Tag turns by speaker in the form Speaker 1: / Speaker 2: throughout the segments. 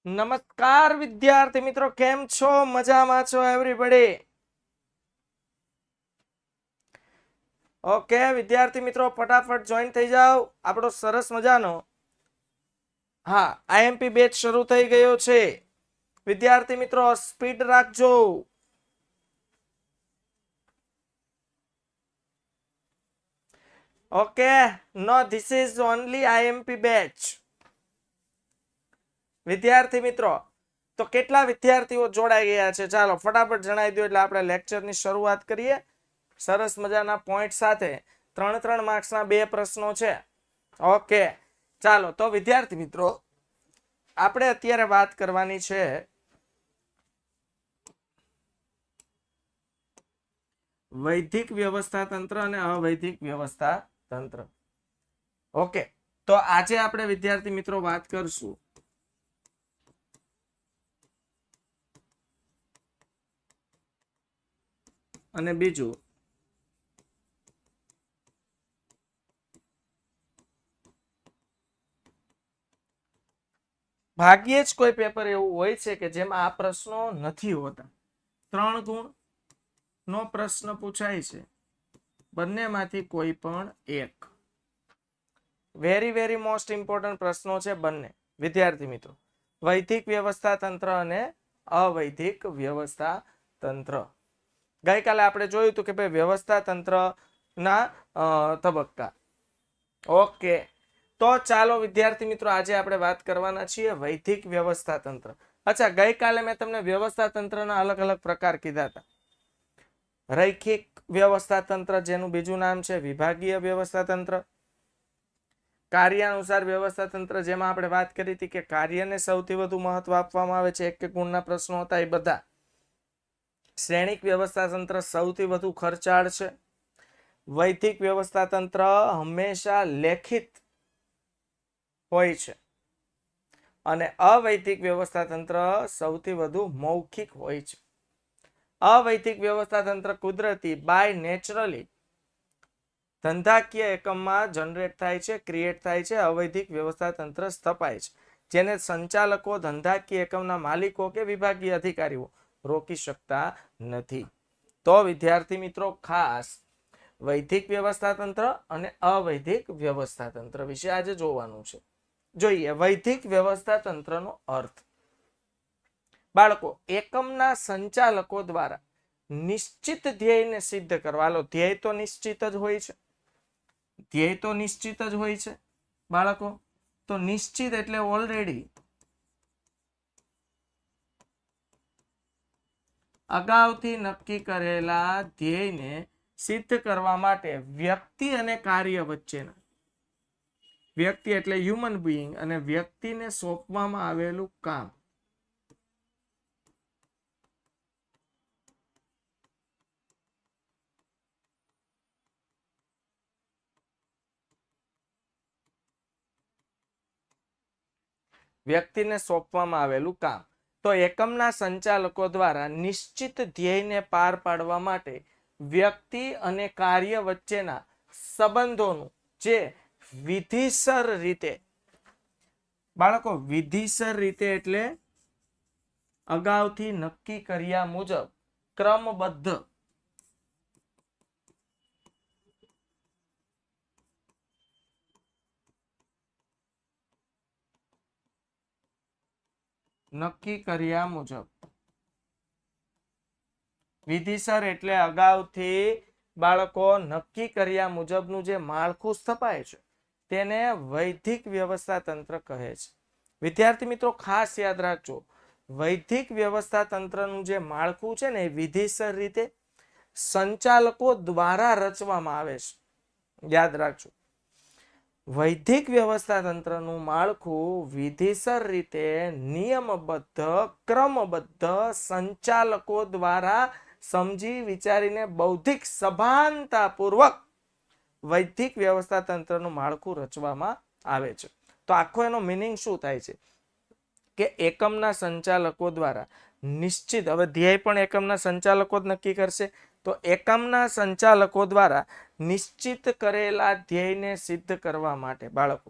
Speaker 1: નમસ્કાર વિદ્યાર્થી મિત્રો, કેમ છો? મજામાં છો એવરીબડી? ઓકે વિદ્યાર્થી મિત્રો, ફટાફટ જોઈન થઈ જાઓ. આપણો સરસ મજાનો આઈએમપી બેચ શરૂ થઈ ગયો છે. વિદ્યાર્થી મિત્રો સ્પીડ રાખજો. Okay, no this is only IMP batch. વિદ્યાર્થી મિત્રો, તો કેટલા વિદ્યાર્થીઓ જોડાઈ ગયા છે? ચાલો ફટાફટ જણાવી દો એટલે આપણે લેક્ચરની શરૂઆત કરીએ. સરસ મજાના પોઈન્ટ સાથે 3 માર્ક્સના 2 પ્રશ્નો છે. ઓકે ચાલો, તો વિદ્યાર્થી મિત્રો આપણે અત્યારે વાત કરવાની છે વૈધિક વ્યવસ્થા તંત્ર અને અવૈધિક વ્યવસ્થા તંત્ર. ઓકે, તો આજે આપણે વિદ્યાર્થી મિત્રો વાત કરશું અને બીજું ભાગ્યે જ કોઈ પેપર એવું હોય છે કે જેમાં આ પ્રશ્નો નથી હોતા. 3 ગુણ નો પ્રશ્ન પૂછાય છે, બંનેમાંથી કોઈ પણ એક. વેરી મોસ્ટ ઇમ્પોર્ટન્ટ પ્રશ્નો છે બંને વિદ્યાર્થી મિત્રો, વૈધિક વ્યવસ્થા તંત્ર અને અવૈધિક વ્યવસ્થા તંત્ર. ગઈકાલે આપણે જોયું હતું કે ભાઈ વ્યવસ્થા તંત્રના તબક્કા. ઓકે, તો ચાલો વિદ્યાર્થી મિત્રો આજે આપણે વાત કરવાના છીએ વૈધિક વ્યવસ્થા તંત્ર. અચ્છા, ગઈકાલે મેં તમને વ્યવસ્થા તંત્રના અલગ અલગ પ્રકાર કીધા હતા. રૈખિક વ્યવસ્થા તંત્ર, જેનું બીજું નામ છે વિભાગીય વ્યવસ્થા તંત્ર. કાર્યાનુસાર વ્યવસ્થા તંત્ર, જેમાં આપણે વાત કરી હતી કે કાર્યને સૌથી વધુ મહત્વ આપવામાં આવે છે, 1 ગુણના પ્રશ્નો હતા એ બધા. શ્રેણિક વ્યવસ્થા તંત્ર સૌથી વધુ ખર્ચાળ છે. વૈધિક વ્યવસ્થા તંત્ર હંમેશા લેખિત હોય છે અને અવૈધિક વ્યવસ્થા તંત્ર સૌથી વધુ મૌખિક હોય છે. અવૈધિક વ્યવસ્થા તંત્ર કુદરતી બાય નેચરલી ધંધાકીય એકમમાં જનરેટ થાય છે, ક્રિએટ થાય છે. અવૈધિક વ્યવસ્થા તંત્ર સ્થપાય છે, જેને સંચાલકો, ધંધાકીય એકમના માલિકો કે વિભાગીય અધિકારીઓ રોકી શકતા નથી. તો વિદ્યાર્થી મિત્રો ખાસ વૈધિક વ્યવસ્થા તંત્ર અને અવૈધિક વ્યવસ્થા તંત્ર વિશે આજે જોવાનું છે. જોઈએ વૈધિક વ્યવસ્થા તંત્રનો અર્થ. બાળકો, એકમના સંચાલકો દ્વારા નિશ્ચિત ધ્યેયને સિદ્ધ કરવા. ધ્યેય તો નિશ્ચિત જ હોય છે, ધ્યેય તો નિશ્ચિત જ હોય છે બાળકો. તો નિશ્ચિત એટલે ઓલરેડી અગાઉથી નક્કી કરેલા ધ્યેયને સિદ્ધ કરવા માટે વ્યક્તિ અને કાર્ય વચ્ચેના, વ્યક્તિ એટલે હ્યુમન બીઈંગ અને વ્યક્તિને સોંપવામાં આવેલું કામ. વ્યક્તિને સોંપવામાં આવેલું કામ. તો એકમના સંચાલકો દ્વારા નિશ્ચિત ધ્યેયને પાર પાડવા માટે વ્યક્તિ અને કાર્ય વચ્ચેના સંબંધોનું જે વિધિસર રીતે, બાળકો વિધિસર રીતે એટલે અગાઉથી નક્કી કર્યા મુજબ ક્રમબદ્ધ નક્કી કર્યા મુજબ. વિધિસર એટલે અગાઉથી બાળકો નક્કી કર્યા મુજબનું જે માળખું સ્થપાય છે તેને વૈધિક વ્યવસ્થા તંત્ર કહે છે. વિદ્યાર્થી મિત્રો ખાસ યાદ રાખજો, વૈધિક વ્યવસ્થા તંત્રનું જે માળખું છે ને એ વિધિસર રીતે સંચાલકો દ્વારા રચવામાં આવે છે. યાદ રાખજો, વૈધિક વ્યવસ્થા તંત્રનું માળખું વિધિસર રીતે નિયમબદ્ધ, ક્રમબદ્ધ સંચાલકો દ્વારા સમજી વિચારીને બૌદ્ધિક સભાનતાપૂર્વક વૈધિક વ્યવસ્થા તંત્રનું માળખું રચવામાં આવે છે. તો આખો એનો મિનિંગ શું થાય છે કે એકમના સંચાલકો દ્વારા નિશ્ચિત, હવે ધ્યેય પણ એકમના સંચાલકો જ નક્કી કરશે, તો એકમના સંચાલકો દ્વારા નિશ્ચિત કરેલા ધ્યેયને સિદ્ધ કરવા માટે બાળકો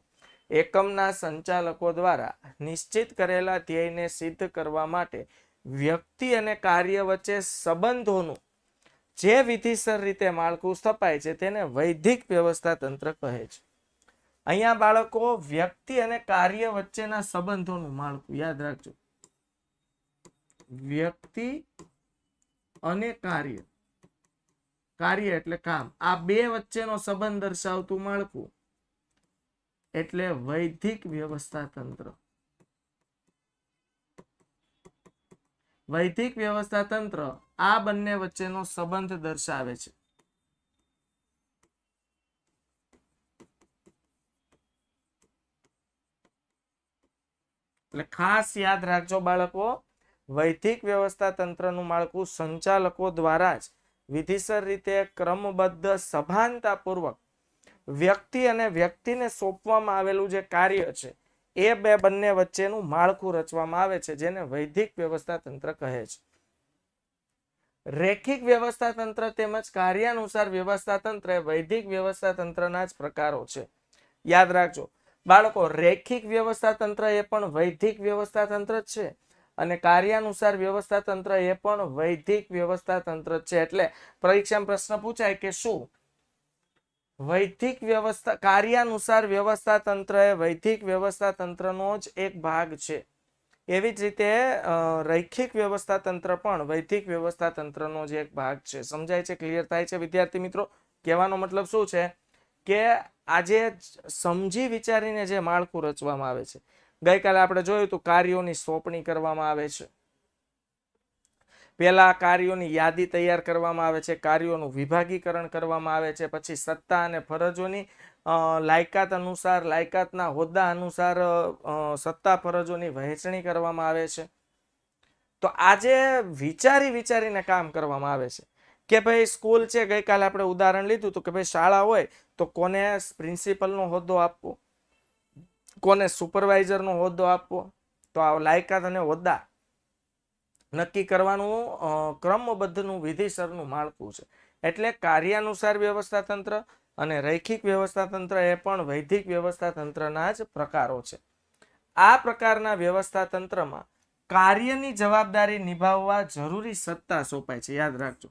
Speaker 1: એકમના સંચાલકો દ્વારા નિશ્ચિત કરેલા ધ્યેયને સિદ્ધ કરવા માટે વ્યક્તિ અને કાર્ય વચ્ચે સંબંધોનું જે વિધિસર રીતે માળખું સ્થપાય છે તેને વૈધિક વ્યવસ્થા તંત્ર કહે છે. અહીંયા બાળકો વ્યક્તિ અને કાર્ય વચ્ચેના સંબંધોનું માળખું યાદ રાખજો. વ્યક્તિ અને કાર્ય, કાર્ય એટલે કામ, આ બે વચ્ચેનો સંબંધ દર્શાવતું માળખું એટલે વૈધિક વ્યવસ્થા તંત્ર. વૈધિક વ્યવસ્થા તંત્ર આ બંને વચ્ચેનો સંબંધ દર્શાવે છે. એટલે ખાસ યાદ રાખજો બાળકો, વૈધિક વ્યવસ્થા તંત્રનું માળખું સંચાલકો દ્વારા જ વિધિસર રીતે ક્રમબદ્ધ સભાનતાપૂર્વક વ્યક્તિ અને વ્યક્તિને સોંપવામાં આવેલું જે કાર્ય છે એ બંને વચ્ચેનું માળખું રચવામાં આવે છે, જેને વૈધિક વ્યવસ્થા તંત્ર કહે છે. રેખિક વ્યવસ્થા તંત્ર તેમજ કાર્યાનુસાર વ્યવસ્થા તંત્ર એ વૈધિક વ્યવસ્થા તંત્રના જ પ્રકારો છે. યાદ રાખજો બાળકો, રેખિક વ્યવસ્થા તંત્ર એ પણ વૈધિક વ્યવસ્થા તંત્ર જ છે અને કાર્યાનુસાર વ્યવસ્થા તંત્ર એ પણ વૈધિક વ્યવસ્થા તંત્ર જ છે. એટલે પરીક્ષામાં પ્રશ્ન પૂછાય કે શું વૈધિક વ્યવસ્થા, કાર્યાનુસાર વ્યવસ્થા તંત્ર એ વૈધિક વ્યવસ્થા તંત્રનો જ એક ભાગ છે. એવી જ રીતે રૈખિક વ્યવસ્થા તંત્ર પણ વૈધિક વ્યવસ્થા તંત્રનો જ એક ભાગ છે. સમજાય છે? ક્લિયર થાય છે વિદ્યાર્થી મિત્રો? કહેવાનો મતલબ શું છે કે આજે સમજી વિચારીને જે માળખું રચવામાં આવે છે. ગઈકાલે આપણે જોયું હતું કાર્યોની સોંપણી કરવામાં આવે છે. પહેલા કાર્યોની યાદી તૈયાર કરવામાં આવે છે, કાર્યોનું વિભાગીકરણ કરવામાં આવે છે, પછી સત્તા અને ફરજોની લાયકાત અનુસાર, લાયકાતના હોદ્દા અનુસાર સત્તા ફરજોની વહેંચણી કરવામાં આવે છે. તો આજે વિચારીને કામ કરવામાં આવે છે કે ભાઈ સ્કૂલ છે, ગઈકાલે આપણે ઉદાહરણ લીધું હતું કે ભાઈ શાળા હોય તો કોને પ્રિન્સિપલનો હોદ્દો આપવો, કોને સુપરવાઇઝરનો હોદ્દો આપવો, તો આ લાયકાત અને હોદ્દા નક્કી કરવાનું ક્રમબદ્ધનું વિધિસરનું માળખું છે. એટલે કાર્યાનુસાર વ્યવસ્થા તંત્ર અને રૈખિક વ્યવસ્થા તંત્ર એ પણ વૈધિક વ્યવસ્થા તંત્રના જ પ્રકારો છે. આ પ્રકારના વ્યવસ્થા તંત્રમાં કાર્યની જવાબદારી નિભાવવા જરૂરી સત્તા સોંપાય છે. યાદ રાખજો,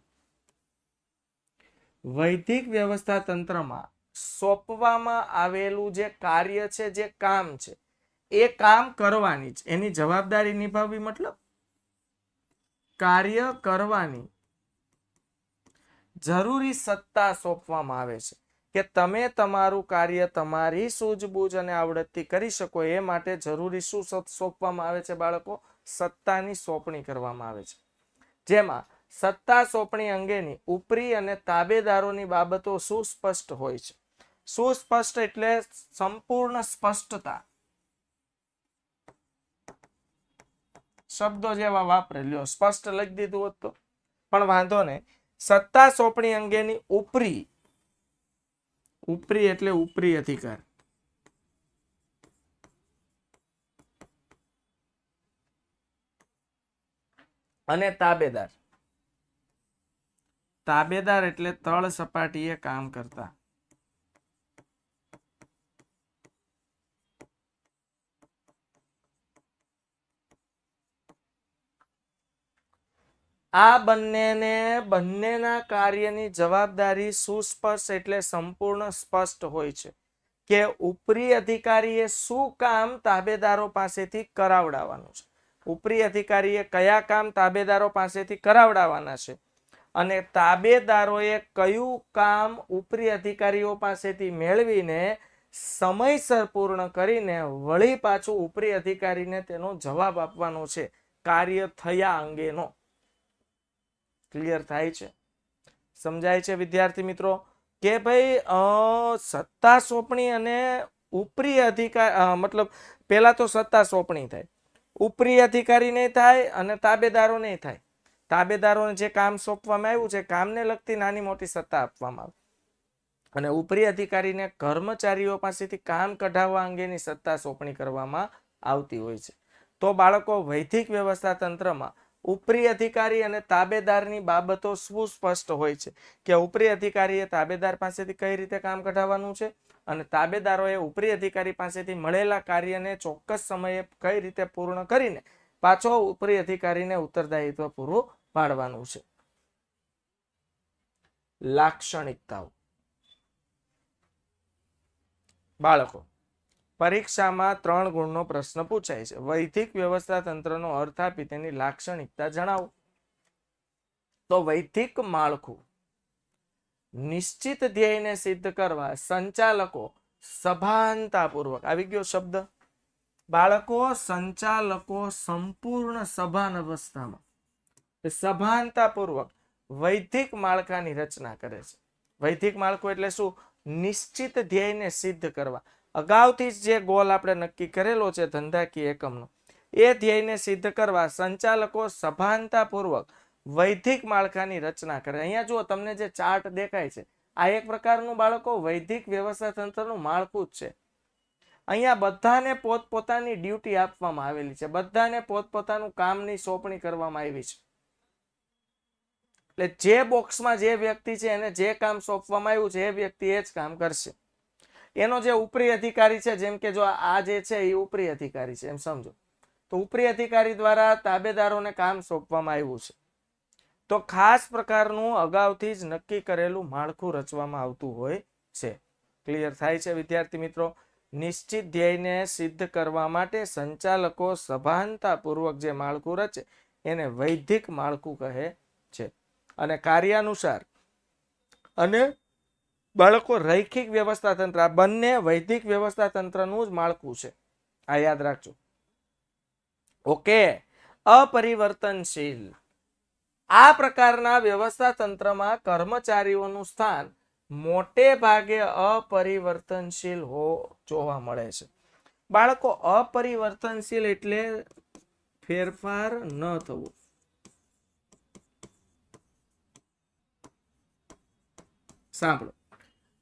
Speaker 1: વૈધિક વ્યવસ્થા તંત્રમાં સોંપવામાં આવેલું જે કાર્ય છે, જે કામ છે, એ કામ કરવાની જ એની જવાબદારી નિભાવવી, મતલબ કાર્ય કરવાની જરૂરી સત્તા સોંપવામાં આવે છે કે તમે તમારું કાર્ય તમારી સૂઝબૂઝ અને આવડતથી કરી શકો એ માટે જરૂરી શું સોંપવામાં આવે છે બાળકો? સત્તાની સોંપણી કરવામાં આવે છે. જેમાં સત્તા સોંપણી અંગેની ઉપરી અને તાબેદારોની બાબતો સુસ્પષ્ટ હોય છે. સુસ્પષ્ટ એટલે સંપૂર્ણ સ્પષ્ટતા, શબ્દો જેવા વાપરે લ્યો, સ્પષ્ટ લખી દીધું હોત તો પણ વાંધો નહીં. સત્તા સોંપણી અંગેની ઉપરી, ઉપરી એટલે ઉપરી અધિકાર, અને તાબેદાર, તાબેદાર એટલે તળ સપાટીએ કામ કરતા. આ બંનેના કાર્યની જવાબદારી સુસ્પષ્ટ એટલે સંપૂર્ણ સ્પષ્ટ હોય છે કે ઉપરી અધિકારીએ શું કામ તાબેદારો પાસેથી કરાવડાવવાનું છે. ઉપરી અધિકારીએ કયા કામ તાબેદારો પાસેથી કરાવડાવવાના છે અને તાબેદારોએ કયું કામ ઉપરી અધિકારીઓ પાસેથી મેળવીને સમયસર પૂર્ણ કરીને વળી પાછું ઉપરી અધિકારીને તેનો જવાબ આપવાનો છે કાર્ય થયા અંગેનો. ક્લિયર થાય છે? સમજાય છે વિદ્યાર્થી મિત્રો કે ભાઈ સત્તા સોંપણી અને ઉપરી અધિકાર, મતલબ પહેલા તો સત્તા સોંપણી થાય, ઉપરી અધિકારી નહીં થાય અને તાબેદારો નહીં થાય. તાબેદારોને જે કામ સોંપવામાં આવ્યું છે કામને લગતી નાની મોટી સત્તા આપવામાં આવે અને ઉપરી અધિકારીને કર્મચારીઓ પાસેથી કામ કઢાવવા અંગેની સત્તા સોંપણી કરવામાં આવતી હોય છે. તો બાળકો, વૈધિક વ્યવસ્થા તંત્રમાં ઉપરી અધિકારી અને તાબેદારની બાબતો સુસ્પષ્ટ હોય છે કે ઉપરી અધિકારીએ તાબેદાર પાસેથી કઈ રીતે કામ કઢાવવાનું છે અને તાબેદારોએ ઉપરી અધિકારી પાસેથી મળેલા કાર્યને ચોક્કસ સમયે કઈ રીતે પૂર્ણ કરીને પાછો ઉપરી અધિકારીને ઉત્તરદાયિત્વ પૂરું પાડવાનું છે. લાક્ષણિકતાઓ. બાળકો, પરીક્ષામાં 3 ગુણનો પ્રશ્ન પૂછાય છે. વૈધિક વ્યવસ્થા તંત્રનો અર્થ આપી તેની લાક્ષણિકતા જણાવો. તો વૈધિક માળખું નિશ્ચિત ધ્યેયને સિદ્ધ કરવા સંચાલકો સભાનતાપૂર્વક, આવી ગયો શબ્દ બાળકો, સંચાલકો સંપૂર્ણ સભાન અવસ્થામાં સભાનતાપૂર્વક વૈધિક માળખાની રચના કરે છે. વૈધિક માળખું એટલે શું? નિશ્ચિત ધ્યેયને સિદ્ધ કરવા. અગાઉથી જ જે ગોલ આપણે નક્કી કરેલો છે ધંધાકીય એકમનો, એ ધ્યેયને સિદ્ધ કરવા સંચાલકો સભાનતાપૂર્વક વૈધિક માળખાની રચના કરે. અહીંયા જુઓ, તમને જે ચાર્ટ દેખાય છે આ એક પ્રકારનું બાળકો વૈધિક વ્યવસ્થા તંત્રનું માળખું જ છે. અહીંયા બધાને પોતપોતાની ડ્યુટી આપવામાં આવેલી છે, બધાને પોતપોતાનું કામની સોંપણી કરવામાં આવી છે. એટલે જે બોક્સમાં જે વ્યક્તિ છે એને જે કામ સોંપવામાં આવ્યું છે એ વ્યક્તિ એ જ કામ કરશે. એનો જે ઉપરી અધિકારી છે, જેમ કે જો આ જે છે એ ઉપરી અધિકારી છે એમ સમજો, તો ઉપરી અધિકારી દ્વારા તાબેદારોને કામ સોંપવામાં આવ્યું છે. તો ખાસ પ્રકારનું અગાઉથી જ નક્કી કરેલું માળખું રચવામાં આવતું હોય છે. ક્લિયર થાય છે વિદ્યાર્થી મિત્રો? નિશ્ચિત ધ્યેયને સિદ્ધ કરવા માટે સંચાલકો સભાનતાપૂર્વક જે માળખું રચે એને વૈધિક માળખું કહે છે. અને કાર્યાનુસાર અને બાળકો રૈખિક વ્યવસ્થા તંત્ર, આ બંને વૈધિક વ્યવસ્થા તંત્રનું જ માળખું છે. આ યાદ રાખજો. ઓકે. અપરિવર્તનશીલ. આ પ્રકારના વ્યવસ્થા તંત્રમાં કર્મચારીઓનું સ્થાન મોટે ભાગે અપરિવર્તનશીલ જોવા મળે છે. બાળકો, અપરિવર્તનશીલ એટલે ફેરફાર ન થવો. સાંભળો,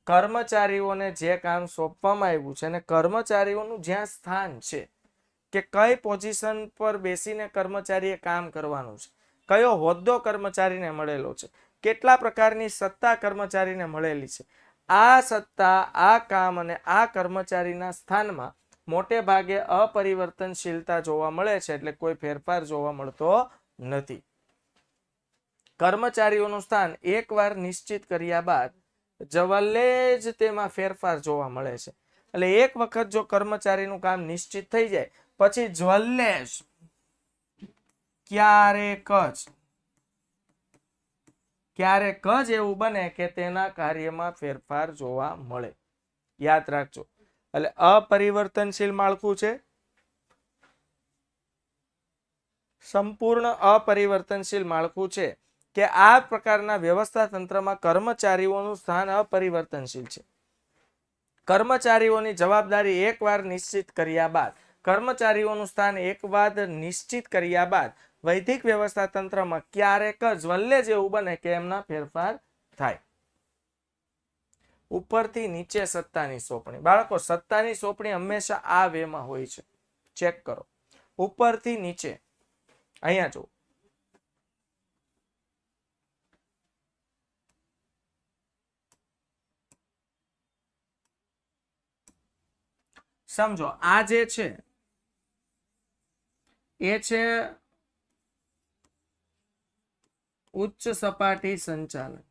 Speaker 1: કર્મચારીઓને જે કામ સોંપવામાં આવ્યું છે અને કર્મચારીઓનું જ્યાં સ્થાન છે કે કઈ પોઝિશન પર બેસીને કર્મચારીએ કામ કરવાનું છે, કયો હોદ્દો કર્મચારીને મળેલો છે, કેટલા પ્રકારની સત્તા કર્મચારીને મળેલી છે, આ સત્તા, આ કામ અને આ કર્મચારીના સ્થાનમાં મોટે ભાગે અપરિવર્તનશીલતા જોવા મળે છે. એટલે કોઈ ફેરફાર જોવા મળતો નથી. કર્મચારીઓનું સ્થાન એકવાર નિશ્ચિત કર્યા બાદ જવલ્લે જ તેમાં ફેરફાર જોવા મળે છે. એટલે એક વખત જો કર્મચારીનું કામ નિશ્ચિત થઈ જાય પછી જવલ્લે જ ક્યારેક જ એવું બને કે તેના કાર્યમાં ફેરફાર જોવા મળે. યાદ રાખજો. એટલે અપરિવર્તનશીલ માળખું છે, સંપૂર્ણ અપરિવર્તનશીલ માળખું છે કે આ પ્રકારના વ્યવસ્થા તંત્રમાં કર્મચારીઓનું સ્થાન અપરિવર્તનશીલ છે. કર્મચારીઓની જવાબદારી એકવાર નિશ્ચિત કર્યા બાદ, કર્મચારીઓનું સ્થાન એકવાર નિશ્ચિત કર્યા બાદ વૈધિક વ્યવસ્થા તંત્રમાં ક્યારેક જ વલ્લે જ એવું બને કે એમના ફેરફાર થાય. ઉપરથી નીચે સત્તાની સોંપણી. બાળકો, સત્તાની સોંપણી હંમેશા આ વેમાં હોય છે. ચેક કરો, ઉપરથી નીચે. અહીંયા જુઓ, સમજો આ જે છે એ છે ઉચ્ચ સપાટી સંચાલન.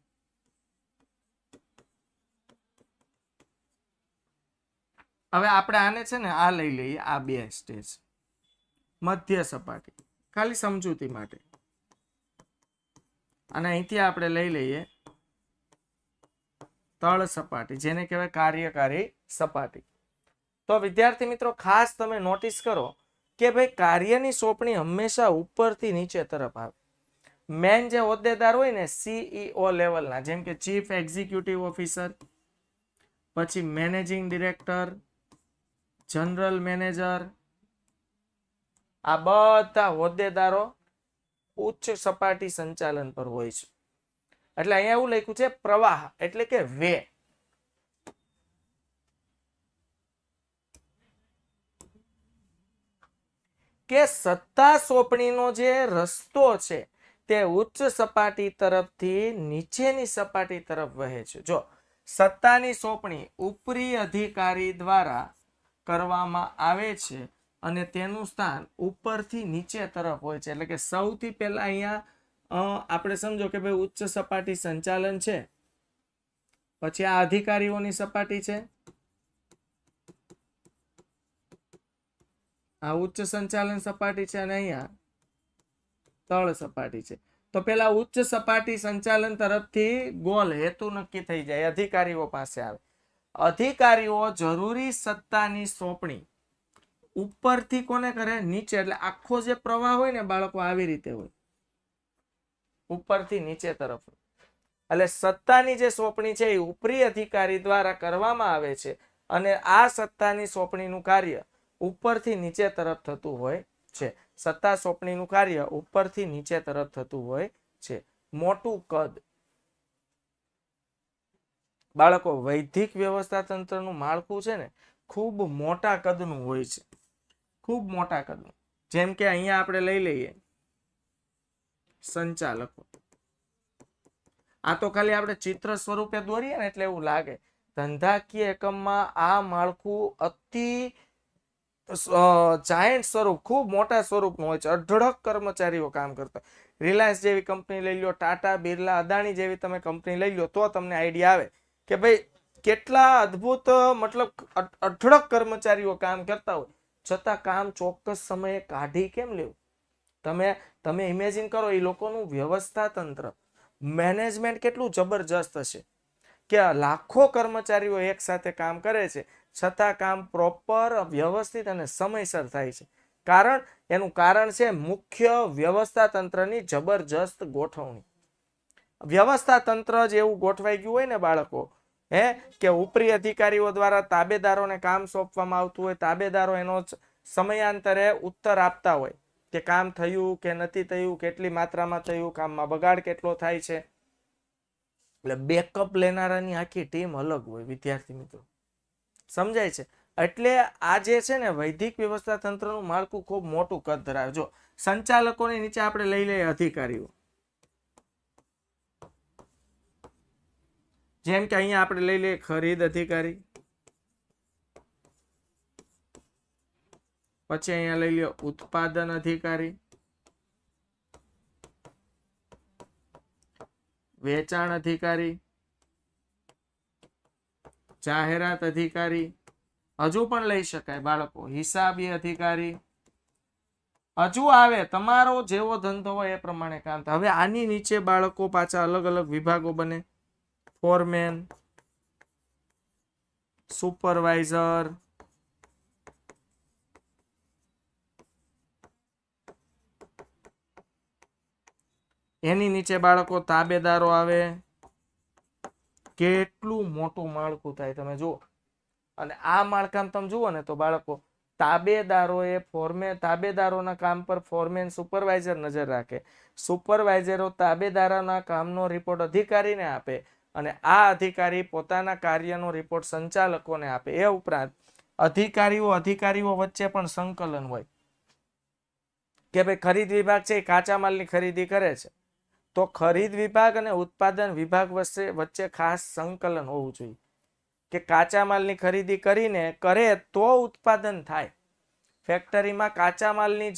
Speaker 1: હવે આપણે આને છે ને આ લઈ લઈએ, આ બે સ્ટેજ. મધ્ય સપાટી, ખાલી સમજૂતી માટે. અને અહીંથી આપણે લઈ લઈએ તળ સપાટી, જેને કહેવાય કાર્યકારી સપાટી. તો વિદ્યાર્થી મિત્રો, ખાસ તમે નોટિસ કરો કે ભાઈ કાર્યની સોંપણી હંમેશા ઉપરથી નીચે તરફ આવે. મેન જે હોદ્દેદાર હોય ને CEO લેવલના, જેમ કે ચીફ એક્ઝિક્યુટિવ ઓફિસર, પછી મેનેજિંગ ડિરેક્ટર, જનરલ મેનેજર, આ બધા હોદ્દેદારો ઉચ્ચ સપાટી સંચાલન પર હોય છે. એટલે અહીંયા એવું લખ્યું છે પ્રવાહ એટલે કે વે. કે સત્તા સોંપણીનો જે રસ્તો છે તે ઉચ્ચ સપાટી તરફથી નીચેની સપાટી તરફ વહે છે. જો સત્તાની સોંપણી ઉપરી અધિકારી દ્વારા કરવામાં આવે છે અને તેનું સ્થાન ઉપરથી નીચે તરફ હોય છે. એટલે કે સૌથી પહેલા અહીંયા આપણે સમજો કે ભાઈ ઉચ્ચ સપાટી સંચાલન છે, પછી આ અધિકારીઓની સપાટી છે, આ ઉચ્ચ સંચાલન સપાટી છે અને અહીંયા તળ સપાટી છે. તો પેલા ઉચ્ચ સપાટી સંચાલન તરફથી ગોલ હેતુ નક્કી થઈ જાય, અધિકારીઓ પાસે આવે. અધિકારીઓ જરૂરી સત્તાની સોંપણી ઉપરથી કોને કરે? નીચે. એટલે આખો જે પ્રવાહ હોય ને બાળકો આવી રીતે હોય, ઉપરથી નીચે તરફ. એટલે સત્તાની જે સોંપણી છે એ ઉપરી અધિકારી દ્વારા કરવામાં આવે છે અને આ સત્તાની સોંપણીનું કાર્ય ઉપરથી નીચે તરફ થતું હોય છે. સત્તા સોંપણીનું કાર્ય ઉપરથી નીચે તરફ થતું હોય છે. મોટું કદ. બાળકો, વૈધિક વ્યવસ્થા તંત્રનું માળખું છે ને ખૂબ મોટા કદનું હોય છે, ખૂબ મોટા કદનું. જેમ કે અહીંયા આપણે લઈ લઈએ સંચાલકો. આ તો ખાલી આપણે ચિત્ર સ્વરૂપે દોરીએ ને એટલે એવું લાગે. ધંધાકીય એકમમાં આ માળખું અતિ જાયન્ટ સ્વરૂપ, ખૂબ મોટા સ્વરૂપનું હોય છે. અઢળક કર્મચારીઓ કામ કરતા. રિલાયન્સ જેવી કંપની લઈ લો, ટાટા, બિરલા, અદાણી જેવી તમે કંપની લઈ લો તો તમને આઈડિયા આવે કે ભાઈ કેટલા અદ્ભુત, મતલબ અઢળક કર્મચારીઓ કામ કરતા હોય છતાં કામ ચોક્કસ સમયે કાઢી કેમ લેવું? તમે ઇમેજિન કરો એ લોકોનું વ્યવસ્થા તંત્ર, મેનેજમેન્ટ કેટલું જબરજસ્ત હશે કે લાખો કર્મચારીઓ એક સાથે કામ કરે છે છતાં કામ પ્રોપર, વ્યવસ્થિત અને સમયસર થાય છે. એનું કારણ છે મુખ્ય વ્યવસ્થા તંત્રની જબરજસ્ત ગોઠવણી. વ્યવસ્થા તંત્ર જ એવું ગોઠવાઈ ગયું હોય ને બાળકો, કે ઉપરી અધિકારીઓ દ્વારા તાબેદારોને કામ સોંપવામાં આવતું હોય, તાબેદારો એનો સમયાંતરે ઉત્તર આપતા હોય કે કામ થયું કે નથી થયું, કેટલી માત્રામાં થયું, કામમાં બગાડ કેટલો થાય છે. એટલે બેકઅપ લેનારાની આખી ટીમ અલગ હોય વિદ્યાર્થી મિત્રો, સમજાય છે? એટલે આ જે છે ને વૈધિક વ્યવસ્થા તંત્રનું માળખું ખૂબ મોટું કદ ધરાવે. જો સંચાલકોની નીચે આપણે લઈ લઈએ અધિકારીઓ. જેમ કે અહીંયા આપણે લઈ લઈએ ખરીદ અધિકારી, પછી અહીંયા લઈ લ્યો ઉત્પાદન અધિકારી, વેચાણ અધિકારી, જાહેરાત અધિકારી, હજુ પણ લઈ શકાય બાળકો, હિસાબી અધિકારી. હજુ આવે, તમારો જેવો ધંધો હોય એ પ્રમાણે કામ થાય. હવે આની નીચે બાળકો પાછા અલગ અલગ વિભાગો બને. ફોરમેન, સુપરવાઇઝર, એની નીચે બાળકો તાબેદારો આવે. કેટલું મોટું માળખું થાય તમે જુઓ. અને આ માળખામાં તમે જુઓ ને તો બાળકો તાબેદારોના કામ પર ફોરમેન, સુપરવાઇઝર નજર રાખે. સુપરવાઇઝરો તાબેદારોના કામનો રિપોર્ટ અધિકારીને આપે અને આ અધિકારી પોતાના કાર્યનો રિપોર્ટ સંચાલકોને આપે. એ ઉપરાંત અધિકારીઓ વચ્ચે પણ સંકલન હોય કે ભાઈ ખરીદ વિભાગ છે એ કાચા માલની ખરીદી કરે છે, તો ખરીદ વિભાગ અને ઉત્પાદન વિભાગ વચ્ચે ખાસ સંકલન હોવું જોઈએ કે કાચા માલની ખરીદી કરીને કરે તો ઉત્પાદન થાય. ફેક્ટરીમાં કાચા માલની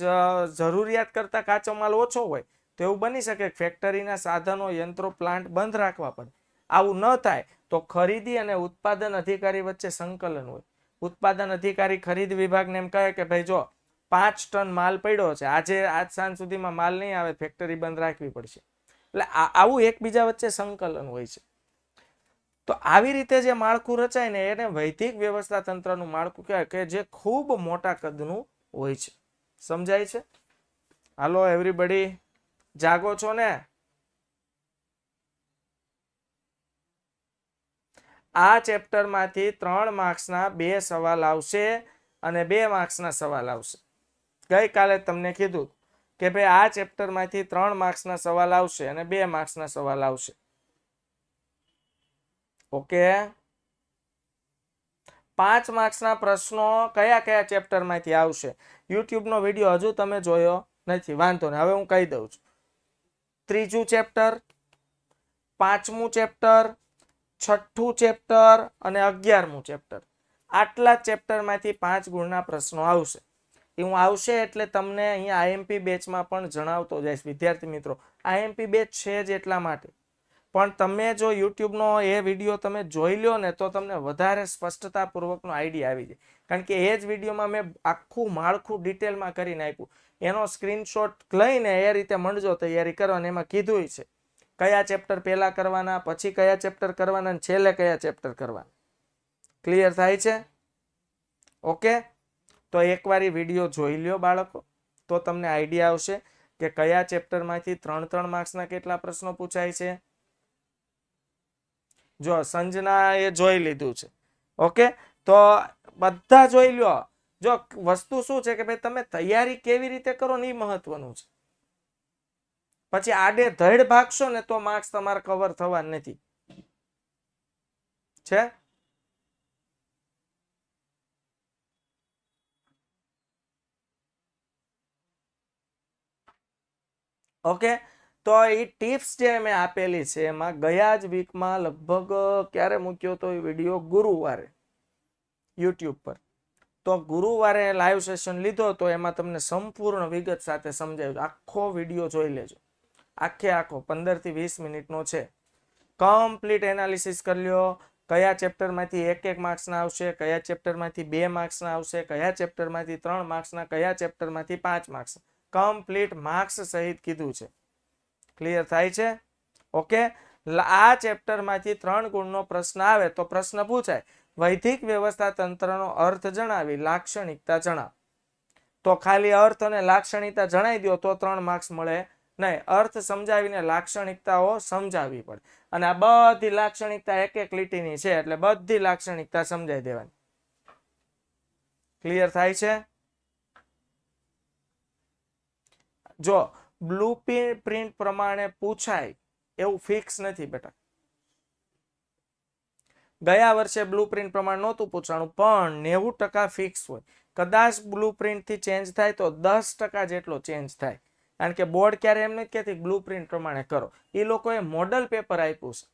Speaker 1: જરૂરિયાત કરતા કાચો માલ ઓછો હોય તો એવું બની શકે ફેક્ટરીના સાધનો, યંત્રો, પ્લાન્ટ બંધ રાખવા પડે. આવું ન થાય તો ખરીદી અને ઉત્પાદન અધિકારી વચ્ચે સંકલન હોય. ઉત્પાદન અધિકારી ખરીદ વિભાગને એમ કહે કે ભાઈ જો 5 ટન માલ પડ્યો છે, આજ સાંજ સુધીમાં માલ નહીં આવે, ફેક્ટરી બંધ રાખવી પડશે. એટલે આવું એકબીજા વચ્ચે સંકલન હોય છે. તો આવી રીતે જે માળખું રચાય ને એને વૈધિક વ્યવસ્થા તંત્રનું માળખું કહેવાય, કે જે ખૂબ મોટા કદનું હોય છે. સમજાય છે? હાલો એવરીબડી, જાગો છો ને? આ ચેપ્ટરમાંથી 3 માર્ક્સના 2 સવાલ આવશે અને 2 માર્ક્સના સવાલ આવશે. ગઈકાલે તમને કીધું કે ભાઈ આ ચેપ્ટરમાંથી 3 માર્ક્સના સવાલ આવશે અને 2 માર્ક્સના સવાલ આવશે. ઓકે, 5 માર્ક્સના પ્રશ્નો કયા કયા ચેપ્ટરમાંથી આવશે? યુટ્યુબનો વિડીયો હજુ તમે જોયો નથી, વાંધો નહીં, હવે હું કહી દઉં છું. 3જું ચેપ્ટર, 5મું ચેપ્ટર, છઠ્ઠું ચેપ્ટર અને 11મું ચેપ્ટર, આટલા ચેપ્ટરમાંથી 5 ગુણના પ્રશ્નો આવશે. એવું આવશે એટલે તમને અહીંયા આઈએમપી બેચમાં પણ જણાવતો જઈશ વિદ્યાર્થી મિત્રો. આઈએમપી બેચ છે જ એટલા માટે. પણ તમે જો યુટ્યુબનો એ વિડીયો તમે જોઈ લો ને તો તમને વધારે સ્પષ્ટતાપૂર્વકનો આઈડિયા આવી જાય. કારણ કે એ જ વિડીયોમાં મેં આખું માળખું ડિટેલમાં કરીને આપ્યું. એનો સ્ક્રીનશોટ લઈને એ રીતે મંડજો તૈયારી કરવાની. એમાં કીધું છે કયા ચેપ્ટર પહેલા કરવાના, પછી કયા ચેપ્ટર કરવાના અને છેલ્લે કયા ચેપ્ટર કરવાના. ક્લિયર થાય છે? ઓકે, તો એકવાર વિડીયો જોઈ લ્યો બાળકો, તો તમને આઈડિયા આવશે કે કયા ચેપ્ટરમાંથી 3 માર્ક્સના કેટલા પ્રશ્નો પૂછાય છે. જો સંજના એ જોઈ લીધું છે. ઓકે, તો બધા જોઈ લ્યો. જો વસ્તુ શું છે કે ભાઈ તમે તૈયારી કેવી રીતે કરો ને એ મહત્વનું છે. પછી આડે ધડ ભાગશો ને તો માર્ક્સ તમારા કવર થવા નથી છે. ઓકે, તો એ ટિપ્સ જે મેં આપેલી છે એમાં ગયા જ વીકમાં લગભગ ક્યારે મૂક્યો તો એ વિડીયો? ગુરુવારે યુટ્યુબ પર. તો ગુરુવારે લાઈવ સેશન લીધો તો એમાં તમને સંપૂર્ણ વિગત સાથે સમજાવ્યું. આખો વિડીયો જોઈ લેજો, આખો 15 થી 20 મિનિટનો છે. કમ્પ્લીટ એનાલિસિસ કરી લ્યો. કયા ચેપ્ટરમાંથી 1 માર્ક્સના આવશે, કયા ચેપ્ટરમાંથી 2 માર્ક્સના આવશે, કયા ચેપ્ટરમાંથી 3 માર્ક્સના, કયા ચેપ્ટરમાંથી 5 માર્ક્સ. કમ્પ્લીટ માર્ક્સ સહિત કીધું છે. ક્લિયર થાય છે? ઓકે, આ ચેપ્ટરમાંથી 3 ગુણનો પ્રશ્ન આવે તો પ્રશ્ન પૂછાય વૈદિક વ્યવસ્થા તંત્રનો અર્થ જણાવી લાક્ષણિકતા જણાવ. તો ખાલી અર્થ અને લાક્ષણિકતા જણાવી દો તો 3 માર્ક્સ મળે નહીં. અર્થ સમજાવીને લાક્ષણિકતાઓ સમજાવવી પડે. અને આ બધી લાક્ષણિકતા એક લીટીની છે એટલે બધી લાક્ષણિકતા સમજાવી દેવાની. ક્લિયર થાય છે? જો બ્લુ પ્રિન્ટ પ્રમાણે પૂછાય એવું ફિક્સ નથી બેટા. ગયા વર્ષે બ્લુ પ્રિન્ટ પ્રમાણે નહોતું પૂછવાનું પણ 90% ફિક્સ હોય. કદાચ બ્લુ પ્રિન્ટ થી ચેન્જ થાય તો 10% જેટલો ચેન્જ થાય. કારણ કે બોર્ડ ક્યારે એમ નથી કહેતી બ્લુ પ્રિન્ટ પ્રમાણે કરો. એ લોકોએ મોડલ પેપર આપ્યું છે